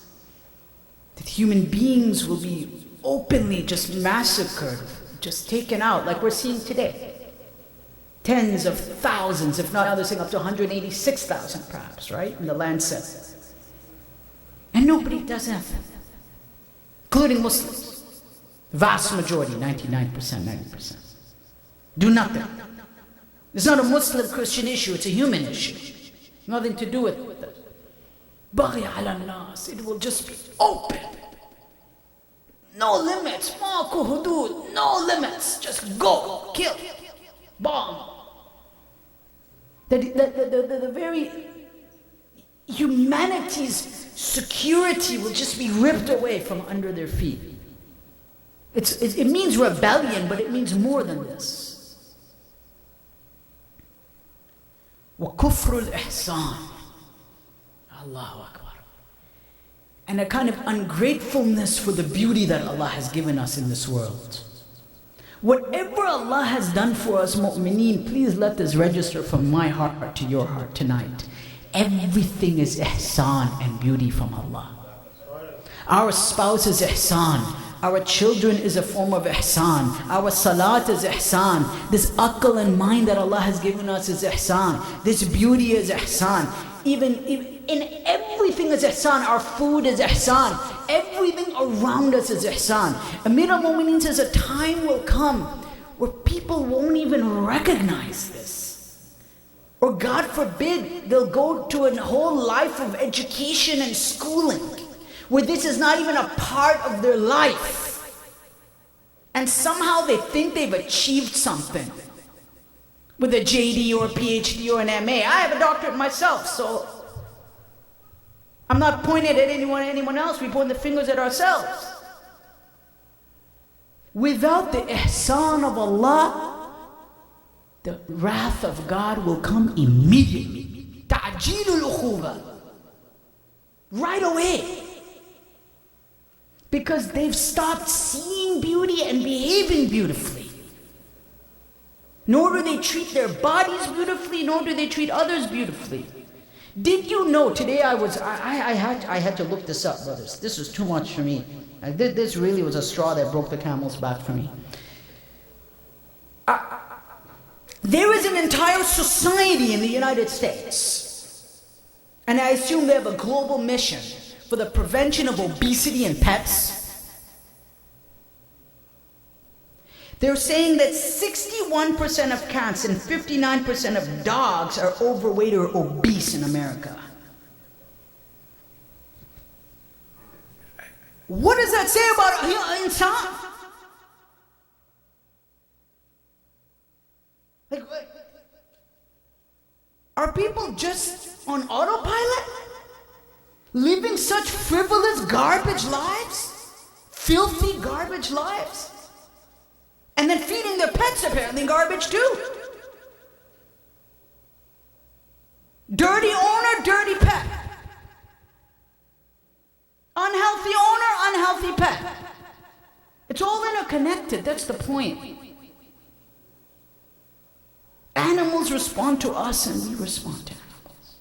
that human beings will be openly just massacred, just taken out, like we're seeing today. Tens of thousands, if not now they're saying up to 186,000 perhaps, right? In the Lancet. And nobody does nothing, including Muslims. Vast majority, 99%, 90%. Do nothing. It's not a Muslim-Christian issue, it's a human issue. Nothing to do with it. Baghi ala nas, it will just be open. No limits, ma ko hudud, no limits. Just go, kill, bomb. The very humanity's security will just be ripped away from under their feet. It means rebellion, but it means more than this. وَكُفْرُ الْإِحْسَانِ, Allahu Akbar. And a kind of ungratefulness for the beauty that Allah has given us in this world. Whatever Allah has done for us, mu'mineen, please let this register from my heart to your heart tonight. Everything is ihsan and beauty from Allah. Our spouse is ihsan. Our children is a form of ihsan. Our salat is ihsan. This aql and mind that Allah has given us is ihsan. This beauty is ihsan. Even in everything is ihsan. Our food is ihsan. Everything around us is ihsan. Amir al-Mu'mineen says a time will come where people won't even recognize this. Or God forbid, they'll go to a whole life of education and schooling where this is not even a part of their life. And somehow they think they've achieved something with a JD or a PhD or an MA. I have a doctorate myself, so I'm not pointing at anyone else. We point the fingers at ourselves. Without the ihsan of Allah, the wrath of God will come immediately. Ta'jilul ukhuba. Right away. Because they've stopped seeing beauty and behaving beautifully. Nor do they treat their bodies beautifully, nor do they treat others beautifully. Did you know, today I had to look this up, brothers. This was too much for me. This really was a straw that broke the camel's back for me. There is an entire society in the United States, and I assume they have a global mission for the prevention of obesity in pets. They're saying that 61% of cats and 59% of dogs are overweight or obese in America. What does that say about insan? Like, are people just on autopilot? Living such frivolous garbage lives? Filthy garbage lives? And then feeding their pets apparently garbage too. Dirty owner, dirty pet. Unhealthy owner, unhealthy pet. It's all interconnected, that's the point. Animals respond to us and we respond to animals.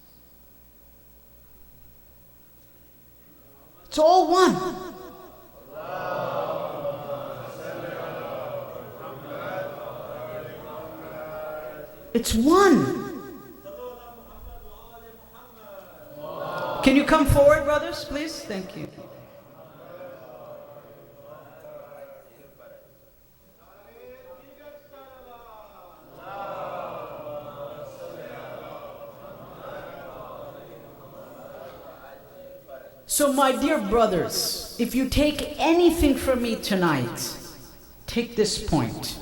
It's all one. It's one. Can you come forward, brothers, please? Thank you. So, my dear brothers, if you take anything from me tonight, take this point.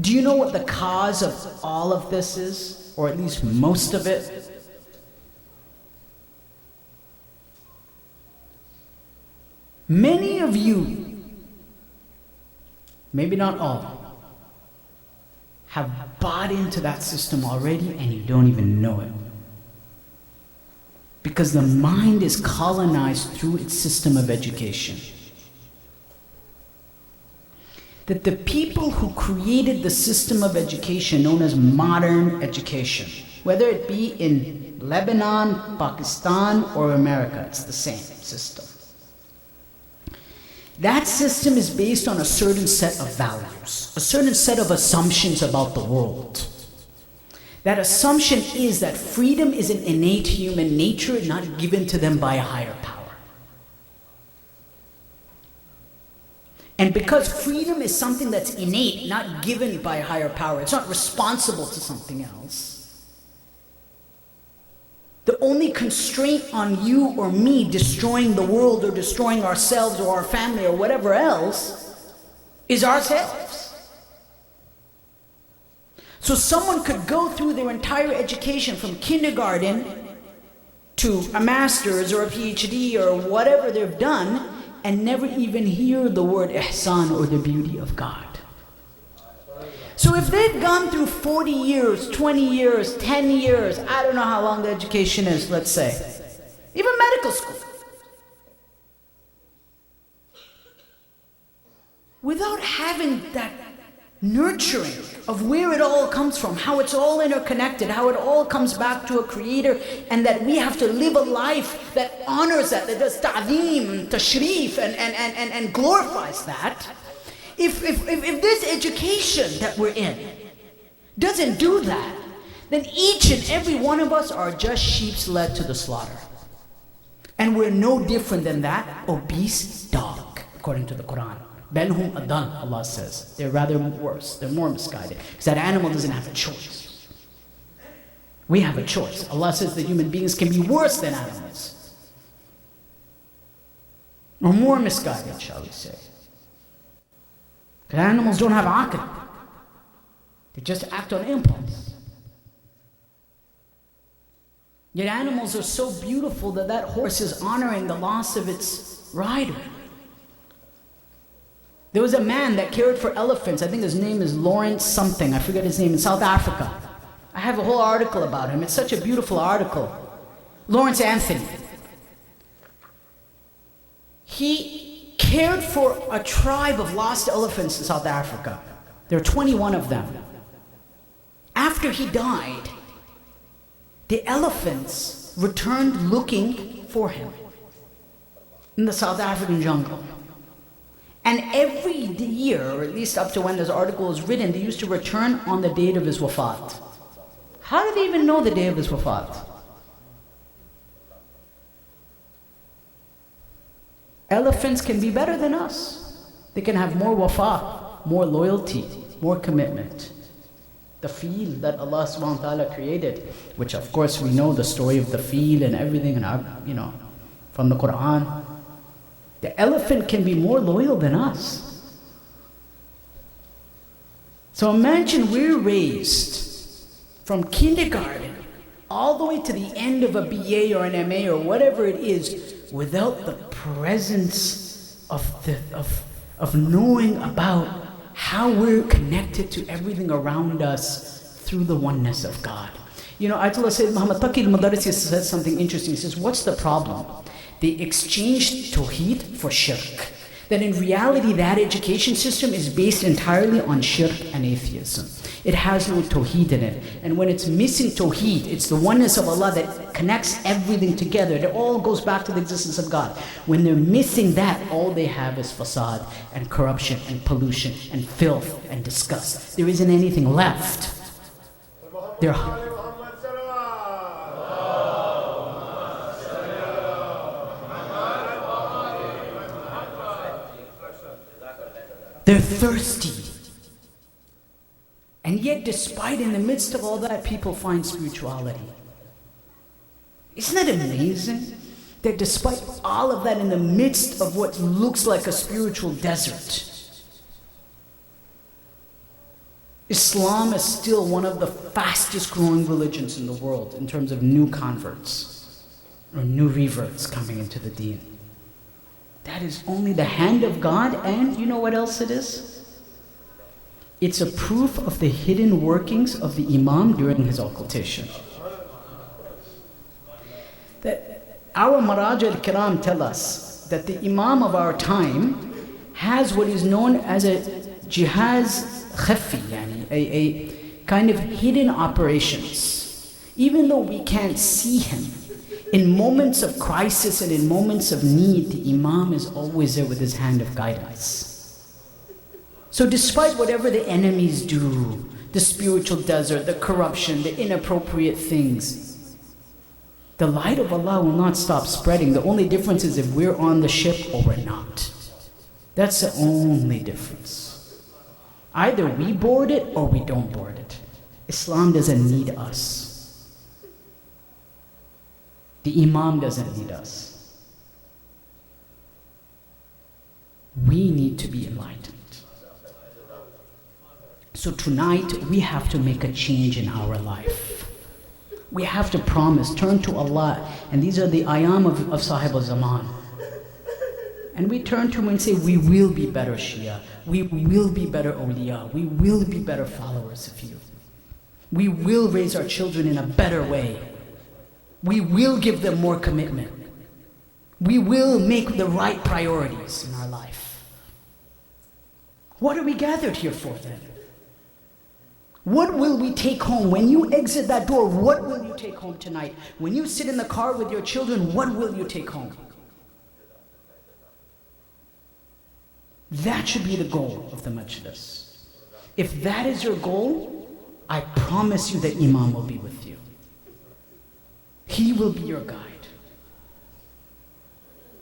Do you know what the cause of all of this is? Or at least most of it? Many of you maybe not all, have bought into that system already and you don't even know it. Because the mind is colonized through its system of education. That the people who created the system of education known as modern education, whether it be in Lebanon, Pakistan, or America, it's the same system. That system is based on a certain set of values, a certain set of assumptions about the world. That assumption is that freedom is an innate human nature, not given to them by a higher power. And because freedom is something that's innate, not given by a higher power, it's not responsible to something else. The only constraint on you or me destroying the world or destroying ourselves or our family or whatever else is ourselves. So someone could go through their entire education from kindergarten to a master's or a PhD or whatever they've done and never even hear the word ihsan or the beauty of God. So if they've gone through 40 years, 20 years, 10 years, I don't know how long the education is, let's say, even medical school, without having that nurturing of where it all comes from, how it's all interconnected, how it all comes back to a creator, and that we have to live a life that honors that does ta'zeem, tashrif, and glorifies that. If this education that we're in doesn't do that, then each and every one of us are just sheep led to the slaughter. And we're no different than that obese dog, according to the Quran. Belhum adal, Allah says. They're rather worse, they're more misguided. Because that animal doesn't have a choice. We have a choice. Allah says that human beings can be worse than animals. Or more misguided, shall we say. Because animals don't have aql. They just act on impulse. Yet animals are so beautiful that that horse is honoring the loss of its rider. There was a man that cared for elephants. I think his name is Lawrence something. I forget his name, in South Africa. I have a whole article about him. It's such a beautiful article. Lawrence Anthony. He cared for a tribe of lost elephants in South Africa. There are 21 of them. After he died, the elephants returned looking for him in the South African jungle. And every year, or at least up to when this article was written, they used to return on the date of his wafat. How did they even know the day of his wafat? Elephants can be better than us. They can have more wafa, more loyalty, more commitment. The feel that Allah subhanahu wa ta'ala created, which of course we know the story of the feel and everything, and from the Quran. The elephant can be more loyal than us. So imagine we're raised from kindergarten all the way to the end of a BA or an MA or whatever it is without the presence of knowing about how we're connected to everything around us through the oneness of God. Ayatollah Sayyid Muhammad Taqi al-Madarisi said something interesting. He says, what's the problem? They exchanged Tawheed for Shirk. That in reality, that education system is based entirely on Shirk and atheism. It has no Tawheed in it. And when it's missing Tawheed, it's the oneness of Allah that connects everything together. It all goes back to the existence of God. When they're missing that, all they have is fasad and corruption and pollution and filth and disgust. There isn't anything left. They're thirsty. And yet, despite in the midst of all that, people find spirituality. Isn't that amazing? That despite all of that, in the midst of what looks like a spiritual desert, Islam is still one of the fastest growing religions in the world in terms of new converts or new reverts coming into the deen. That is only the hand of God, and you know what else it is? It's a proof of the hidden workings of the Imam during his occultation. That our Maraja al-Kiram tell us that the Imam of our time has what is known as a jihaz khafi, yani a kind of hidden operations. Even though we can't see him, in moments of crisis and in moments of need, the Imam is always there with his hand of guidance. So despite whatever the enemies do, the spiritual desert, the corruption, the inappropriate things, the light of Allah will not stop spreading. The only difference is if we're on the ship or we're not. That's the only difference. Either we board it or we don't board it. Islam doesn't need us. The Imam doesn't need us. We need to be enlightened. So tonight, we have to make a change in our life. We have to promise, turn to Allah. And these are the ayam of Sahib al-Zaman. And we turn to him and say, we will be better Shia. We will be better awliya. We will be better followers of you. We will raise our children in a better way. We will give them more commitment. We will make the right priorities in our life. What are we gathered here for then? What will we take home? When you exit that door, what will you take home tonight? When you sit in the car with your children, what will you take home? That should be the goal of the majlis. If that is your goal, I promise you that Imam will be with you. He will be your guide.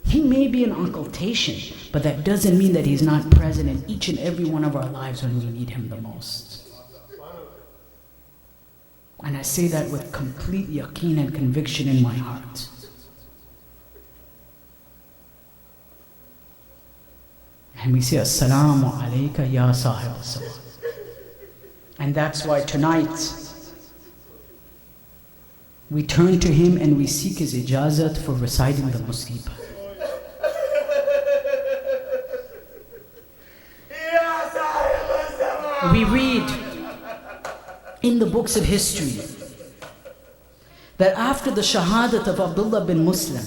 He may be an occultation, but that doesn't mean that he's not present in each and every one of our lives when we need him the most. And I say that with complete yaqeen and conviction in my heart. And we say, As-salamu alayka ya sahib as-salam. And that's why tonight, we turn to him and we seek his ijazat for reciting the musibah. We read in the books of history that after the shahadat of Abdullah bin Muslim,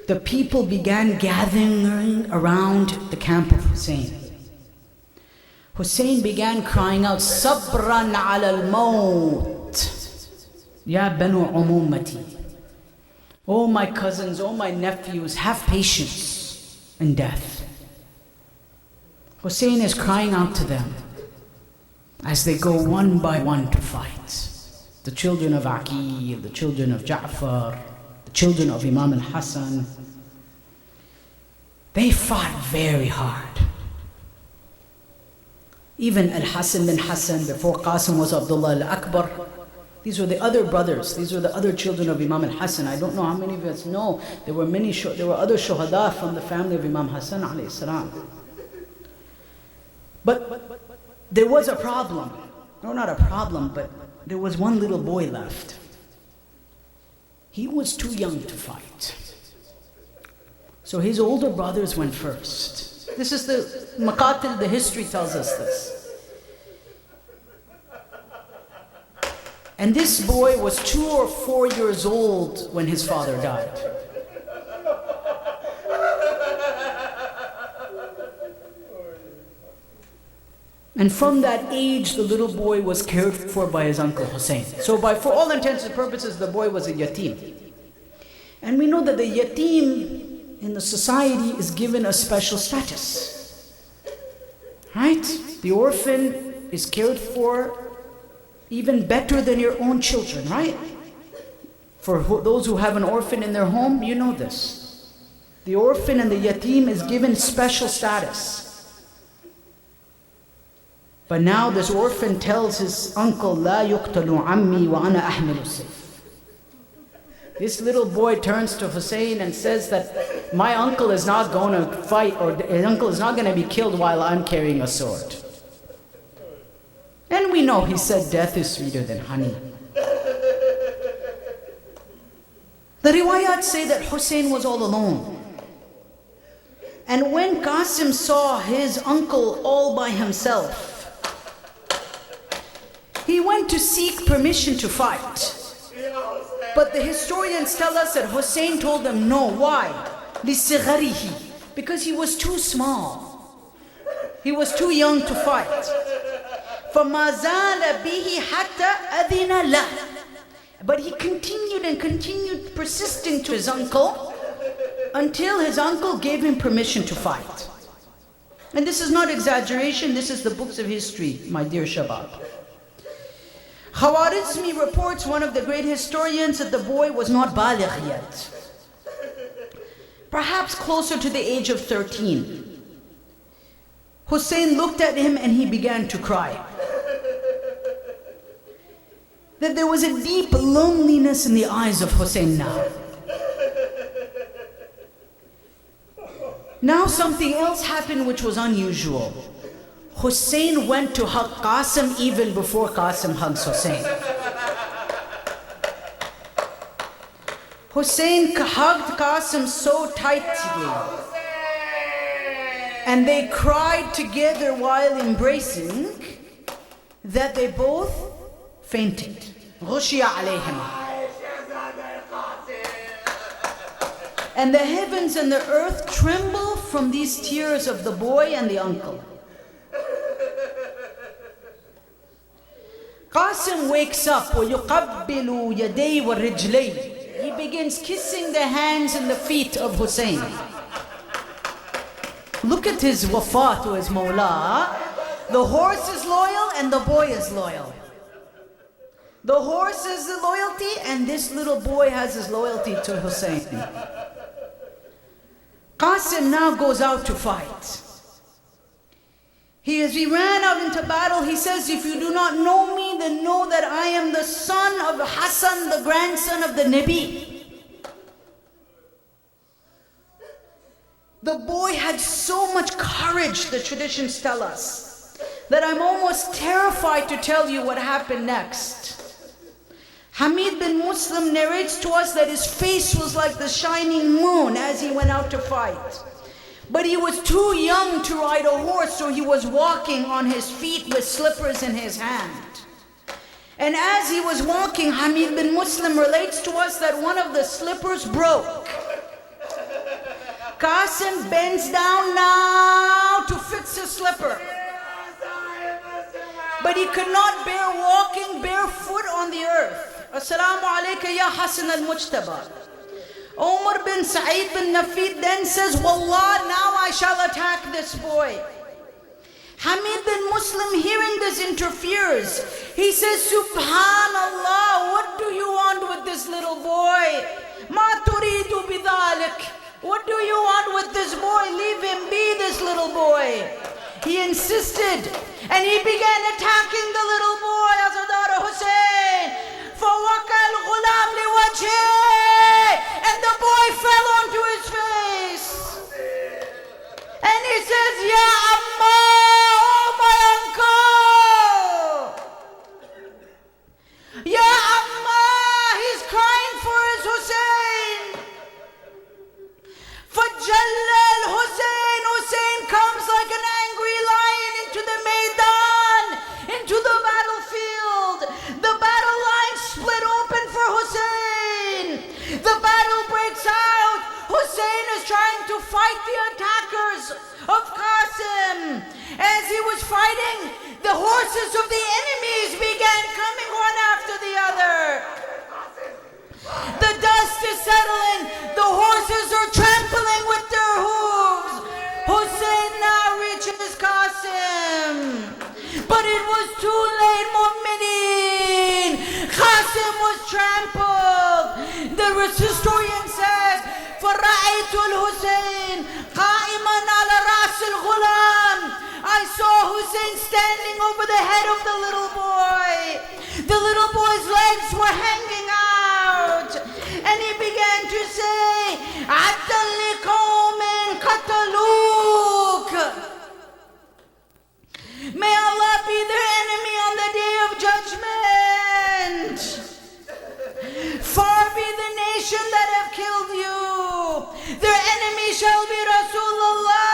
the people began gathering around the camp of Hussein. Hussein began crying out, Sabran ala al-maut, Ya banu umumati. Oh my cousins, oh my nephews, have patience in death. Hussein is crying out to them as they go one by one to fight. The children of Aqil, the children of Ja'far, the children of Imam al-Hassan. They fought very hard. Even Al-Hassan bin Hassan, before Qasim was Abdullah al-Akbar. These were the other brothers. These were the other children of Imam al-Hassan. I don't know how many of us know. There were other shuhada from the family of Imam Hassan alayhi salam. But there was a problem. No, not a problem, but there was one little boy left. He was too young to fight. So his older brothers went first. This is the Maqatil, the history tells us this. And this boy was 2 or 4 years old when his father died. And from that age, the little boy was cared for by his uncle Hussein. So for all intents and purposes, the boy was a yatim. And we know that the yatim in the society is given a special status. Right? The orphan is cared for even better than your own children, right? For those who have an orphan in their home, you know this. The orphan and the yatim is given special status. But now this orphan tells his uncle, لا يقتل عمي وأنا أحمل السيف. This little boy turns to Hussein and says that my uncle is not going to fight, or his uncle is not going to be killed while I'm carrying a sword. And we know he said death is sweeter than honey. The riwayat say that Hussein was all alone. And when Qasim saw his uncle all by himself, he went to seek permission to fight. But the historians tell us that Hussein told them no. Why? لِصِغَرِهِ, because he was too small. He was too young to fight. فَمَا زَالَ بِهِ حَتَّى أَذِنَ لَهُ. But he continued and continued, persisting to his uncle until his uncle gave him permission to fight. And this is not exaggeration, this is the books of history, my dear Shabab. Khawarizmi reports, one of the great historians, that the boy was not baligh yet, perhaps closer to the age of 13. Hussein looked at him and he began to cry. That there was a deep loneliness in the eyes of Hussein now. Now something else happened which was unusual. Hussein went to hug Qasim even before Qasim hugs Hussein. Hussein hugged Qasim so tightly, and they cried together while embracing, that they both fainted. غُشِيَ عَلَيْهِمَا. And the heavens and the earth tremble from these tears of the boy and the uncle. Qasim wakes up, وَيُقَبِّلُ يَدَيْهِ وَالرِّجْلَيْهِ. He begins kissing the hands and the feet of Hussein. Look at his wafa to his mawla. The horse is loyal and the boy is loyal. The horse is the loyalty and this little boy has his loyalty to Hussein. Qasim now goes out to fight. As he ran out into battle, he says, if you do not know me, then know that I am the son of Hassan, the grandson of the Nabi. The boy had so much courage, the traditions tell us, that I'm almost terrified to tell you what happened next. Hamid bin Muslim narrates to us that his face was like the shining moon as he went out to fight. But he was too young to ride a horse, so he was walking on his feet with slippers in his hand. And as he was walking, Hamid bin Muslim relates to us that one of the slippers broke. Qasim bends down now to fix his slipper. But he could not bear walking barefoot on the earth. Assalamu alayka ya Hasan al-Mujtaba. Umar bin Sa'id bin Nafid then says, Wallah, now I shall attack this boy. Hamid bin Muslim, hearing this, interferes. He says, Subhanallah, what do you want with this little boy? Ma turidu bidhalik. What do you want with this boy? Leave him be, this little boy. He insisted, and he began attacking the little boy, Azadar Hussein. فَوَقَى الْغُلَامِ لِوَجْهِهِ. And the boy fell onto his face. And he says, Ya Amma, oh my uncle. Ya Amma, he's crying for his Hussein. فَجَلَّ الْحُسَيْنِ. Hussein comes like an angry lion into the Maidan, into the battlefield. The battle line split open for Hussein. The battle breaks out. Hussein is trying to fight the attackers of Qasim. As he was fighting, the horses of the enemies began coming one after the other. The dust is settling. The horses are trampling with their hooves. Hussein now reaches Qasim. But it was too late, Mu'mineen. Qasim was trampled. The historian says, فَرَأَيْتُ الْحُسَيْنِ قَائِمًا عَلَى رَأْسِ الْغُلَامِ. I saw Hussein standing over the head of the little boy. The little boy's legs were hanging out. And he began to say, عَدًّا لِقَوْمٍ قَتَلُوكَ. May Allah be their enemy on the day of judgment. Far be the nation that have killed you. Their enemy shall be Rasulullah.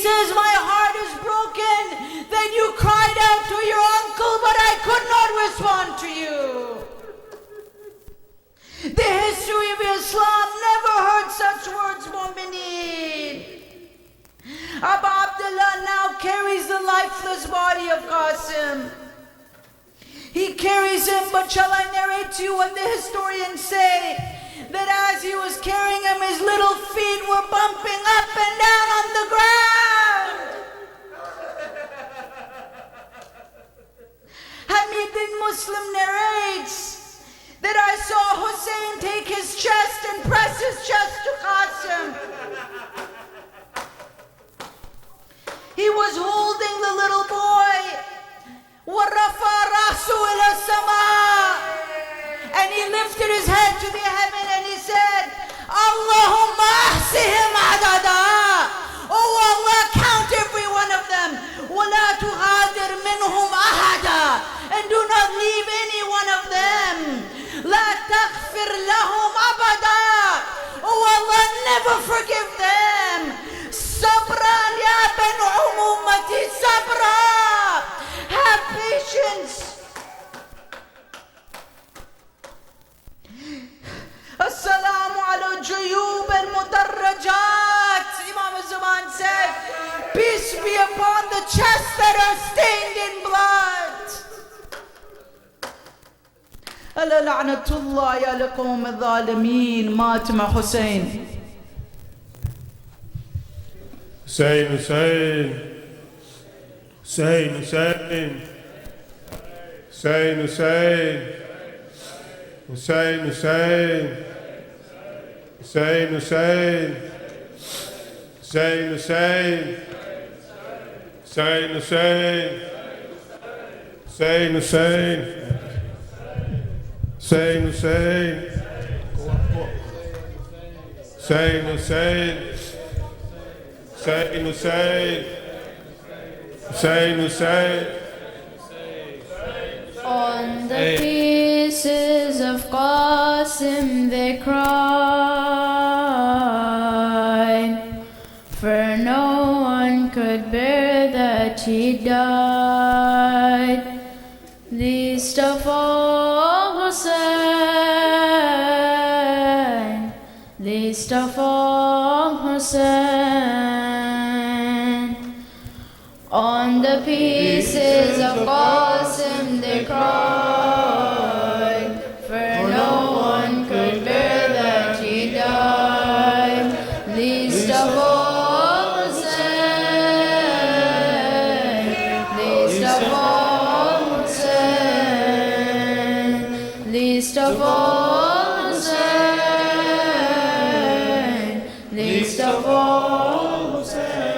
says, my heart is broken. Then you cried out to your uncle, but I could not respond to you. The history of Islam never heard such words, Mu'mineen. Abu Abdullah now carries the lifeless body of Qasim. He carries him, but shall I narrate to you what the historians say? That as he was carrying him, his little feet were bumping up and down on the ground. Hamid bin Muslim narrates that I saw Hussein take his chest and press his chest to Qasim. He was holding the little boy. وَرَفَى رَأْسُهُ إِلَى السَّمَاءِ, and he lifted his head to the heaven and he said, Allahumma ahsihim adada. Oh Allah, count every one of them. وَلَا تُغَادِرْ مِنْهُمْ أَحَدًا, and do not leave any one of them. لَا تَغْفِرْ لَهُمْ أَبَدًا. Oh Allah, never forgive them. Sabran ya ben umumati, sabra. Have patience. Assalamu ala juyub al-mudarrajat. Imam al-Zaman said, peace be upon the chests that are stained in blood. Ala la'natullah ya liqawm al-zalimin. Matima Hussein. Hussein, Hussein. Hussein, Hussein. Hussein, Hussein. Hussein, Hussein. Hussein, Hussein. Hussein, Hussein. Hussein, Hussein. Hussein, Hussein. Hussein, Hussein. Hussein, Hussein. Hussein, Hussein. Hussein, Hussein. On the pieces of Qasim they cried, for no one could bear that he died. Least of all Hussein, least of all Hussein. On the pieces of Qasim they cried, for no one could bear that he died. Least of all Hussein, least of all Hussein, least of all Hussein, least of all Hussein.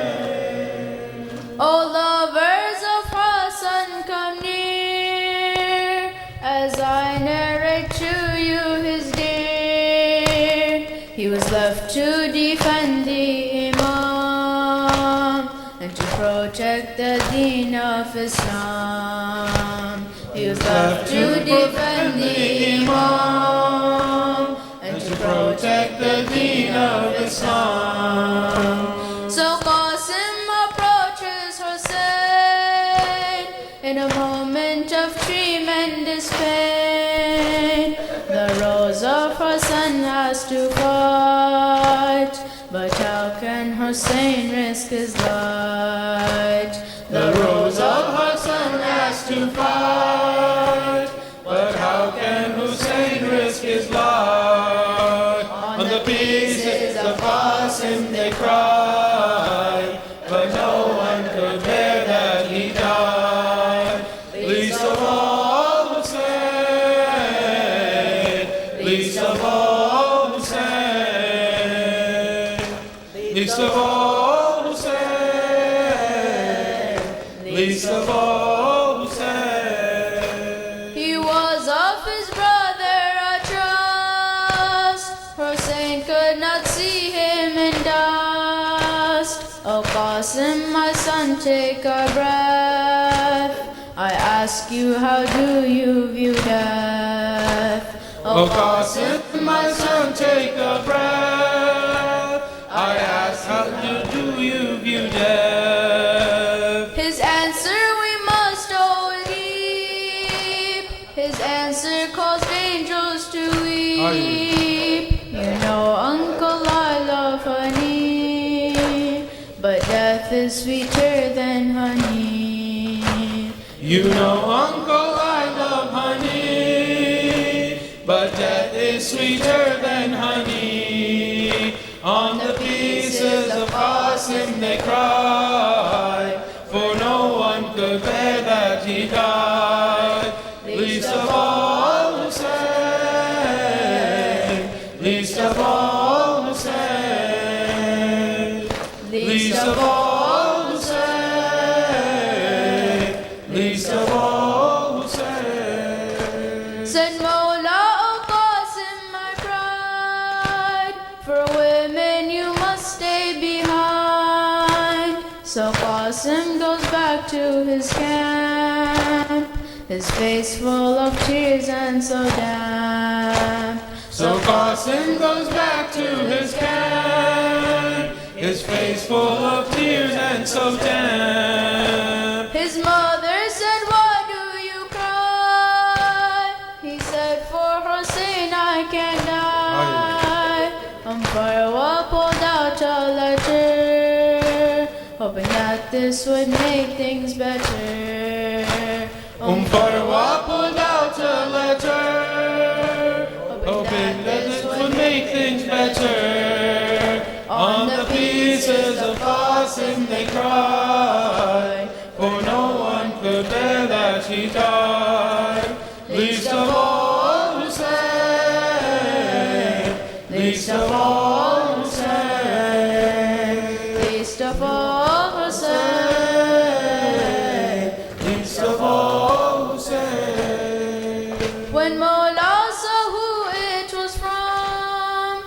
O lovers of Hassan, come near, as I narrate to you his dear. He was left to defend the Imam and to protect the deen of Islam. He was left to defend the Imam and to protect the deen of Islam. So Qasim approaches Hussein in a moment of tremendous pain. The rose of Hassan has to fight, but how can Hussein risk his life? The rose of Hassan has to fight, but how can Hussein risk his life? On the pieces of Qasim they cried, but no one could bear that he died. Least of all Hussein, least of all Hussein, least of all Hussein, least of all Hussein. He was of his brother a trust. Hussein could not see him in dust. O Qasim, my son, take a breath. I ask you, how do you view death? O Qasim, my son, take a breath. I ask how do you view death? His answer we must always keep. His answer caused angels to weep. You know, Uncle, I love honey, but death is sweeter than honey. You know, Uncle, I love honey, but death is sweeter than honey. On the pieces of Qasim they cried, for no one could bear that he died. Least of all Hussein, least of all Hussein, least of all Hussein, least of all Hussein. Said Mawla, O Qasim, my pride, for women you must stay behind. So Qasim goes back to his camp, his face full of tears and so damp. So Qasim goes back to his camp, his face full of tears and so damp. His mother said, why do you cry? He said, for Hussein I can't die. Farwa pulled out a letter, hoping that this would make things better. Farwa pulled out a letter, hoping that this would make things better. On the pieces of Qasim they cried, for no one could bear that he died. Least of all Hussein, least of all Hussein, Least of all Hussein, least of all Hussein. When Mawla saw who it was from,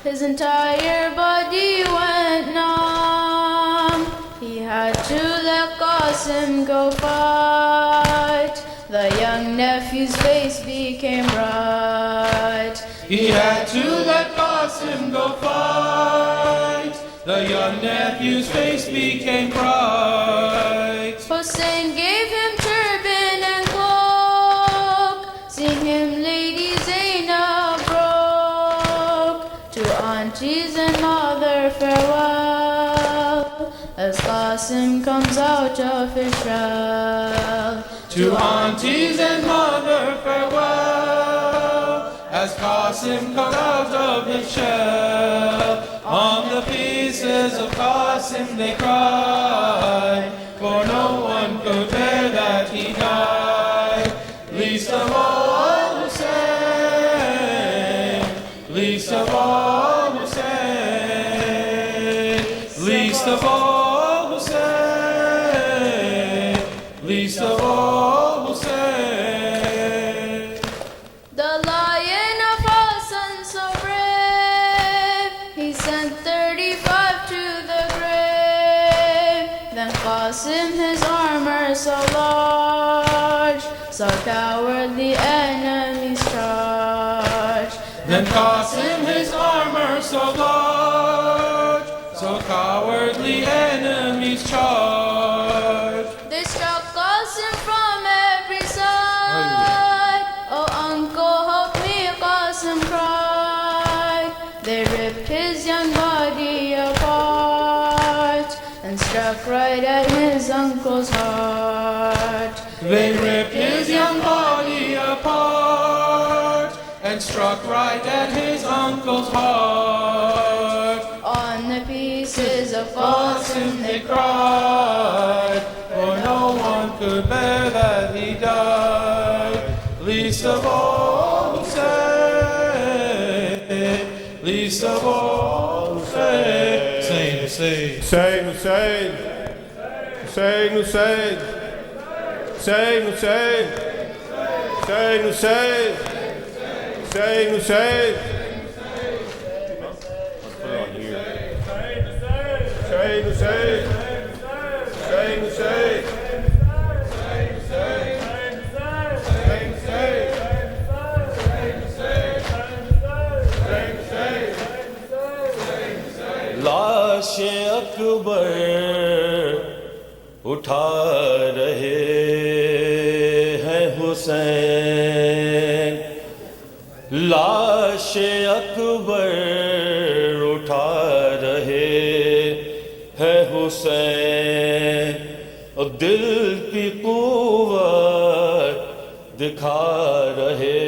his entire body went numb. He had to let Qasim go fight. The young nephew's face became bright. He had to let Qasim go fight. The young nephew's face became bright. Hussein gave him turban and cloak, seeing him Lady Zainab broke. To aunties and mother farewell, as Qasim comes out of his shell. To aunties and mother farewell, as Qasim comes out of his shell. On the pieces of Qasim they cried, for no one could bear that he died. Least of all Hussein, least of all Hussein, least of all Hussein, least of all Hussein. The lion of Hassan so brave, he sent 35 to the grave. Then Qasim, his armor so large, saw cowardly enemies charge. Then Qasim, his armor so large, so cowardly enemies charge. They struck Qasim from every side. Oh, uncle, help me, Qasim cried. They ripped his young body apart and struck right at his uncle's heart. They ripped his young body apart and struck right at his uncle's heart. On the pieces of Qasim they cried, for no one could bear that he died. Least of all Hussein, least of all Hussein. Hussein, Hussein. Hussein, Hussein, Hussein, Hussein, Hussein, Hussein, Hussein, Hussein, Hussein. Hussein, Hussein, Hussein, Hussein. लाश اکبر اٹھا رہے ہیں حسین، لاش اکبر اٹھا رہے ہیں حسین، اور دل کی قوت دکھا رہے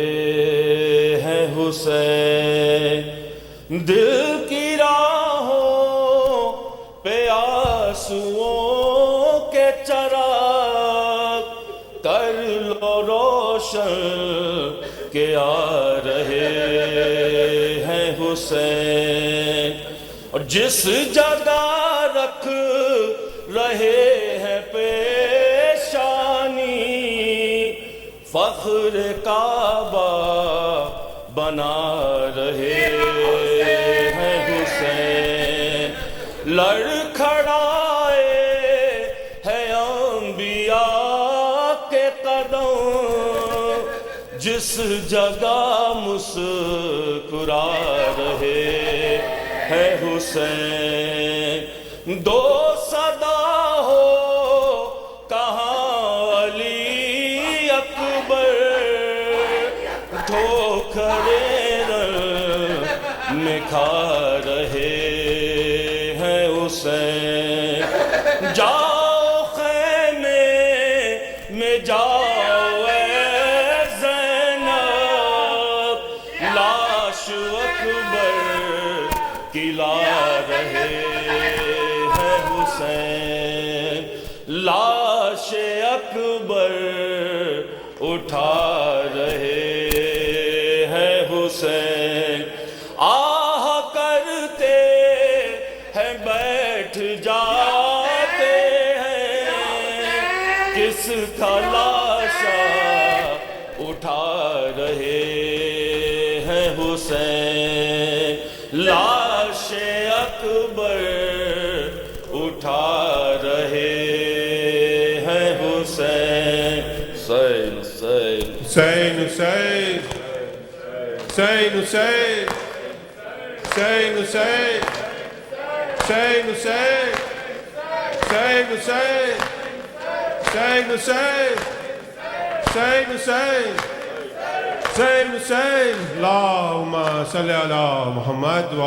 ہیں حسین، دل کی راہوں پہ آنسوؤں کے چراغ کر لو روشن کہ آ رہے ہیں حسین، اور جس جگہ رکھ رہے ہیں پیشانی فخر کعبہ بنا رہے ہیں حسین، لڑکھڑائے ہیں انبیاء کے قدم جس جگہ مسکرا رہے ہیں حسین، دو صدا ہو کہاں علی اکبر ٹھوکرے میں کھا رہے ہیں حسین، جاؤ خیمے میں جاؤ اے زینب، لاش اکبر کی لا رہے ہیں حسین، لاش اکبر اٹھا رہے ہیں حسین، آہ کرتے ہیں بیٹھ جاتے ہیں، کس کا لاشا اٹھا رہے ہیں حسین، لاش اکبر اٹھا رہے ہیں حسین، حسین حسین حسین حسین حسین حسین حسین حسین حسین حسین حسین حسین حسین حسین حسین حسین حسین حسین اللہم صلی علی محمد و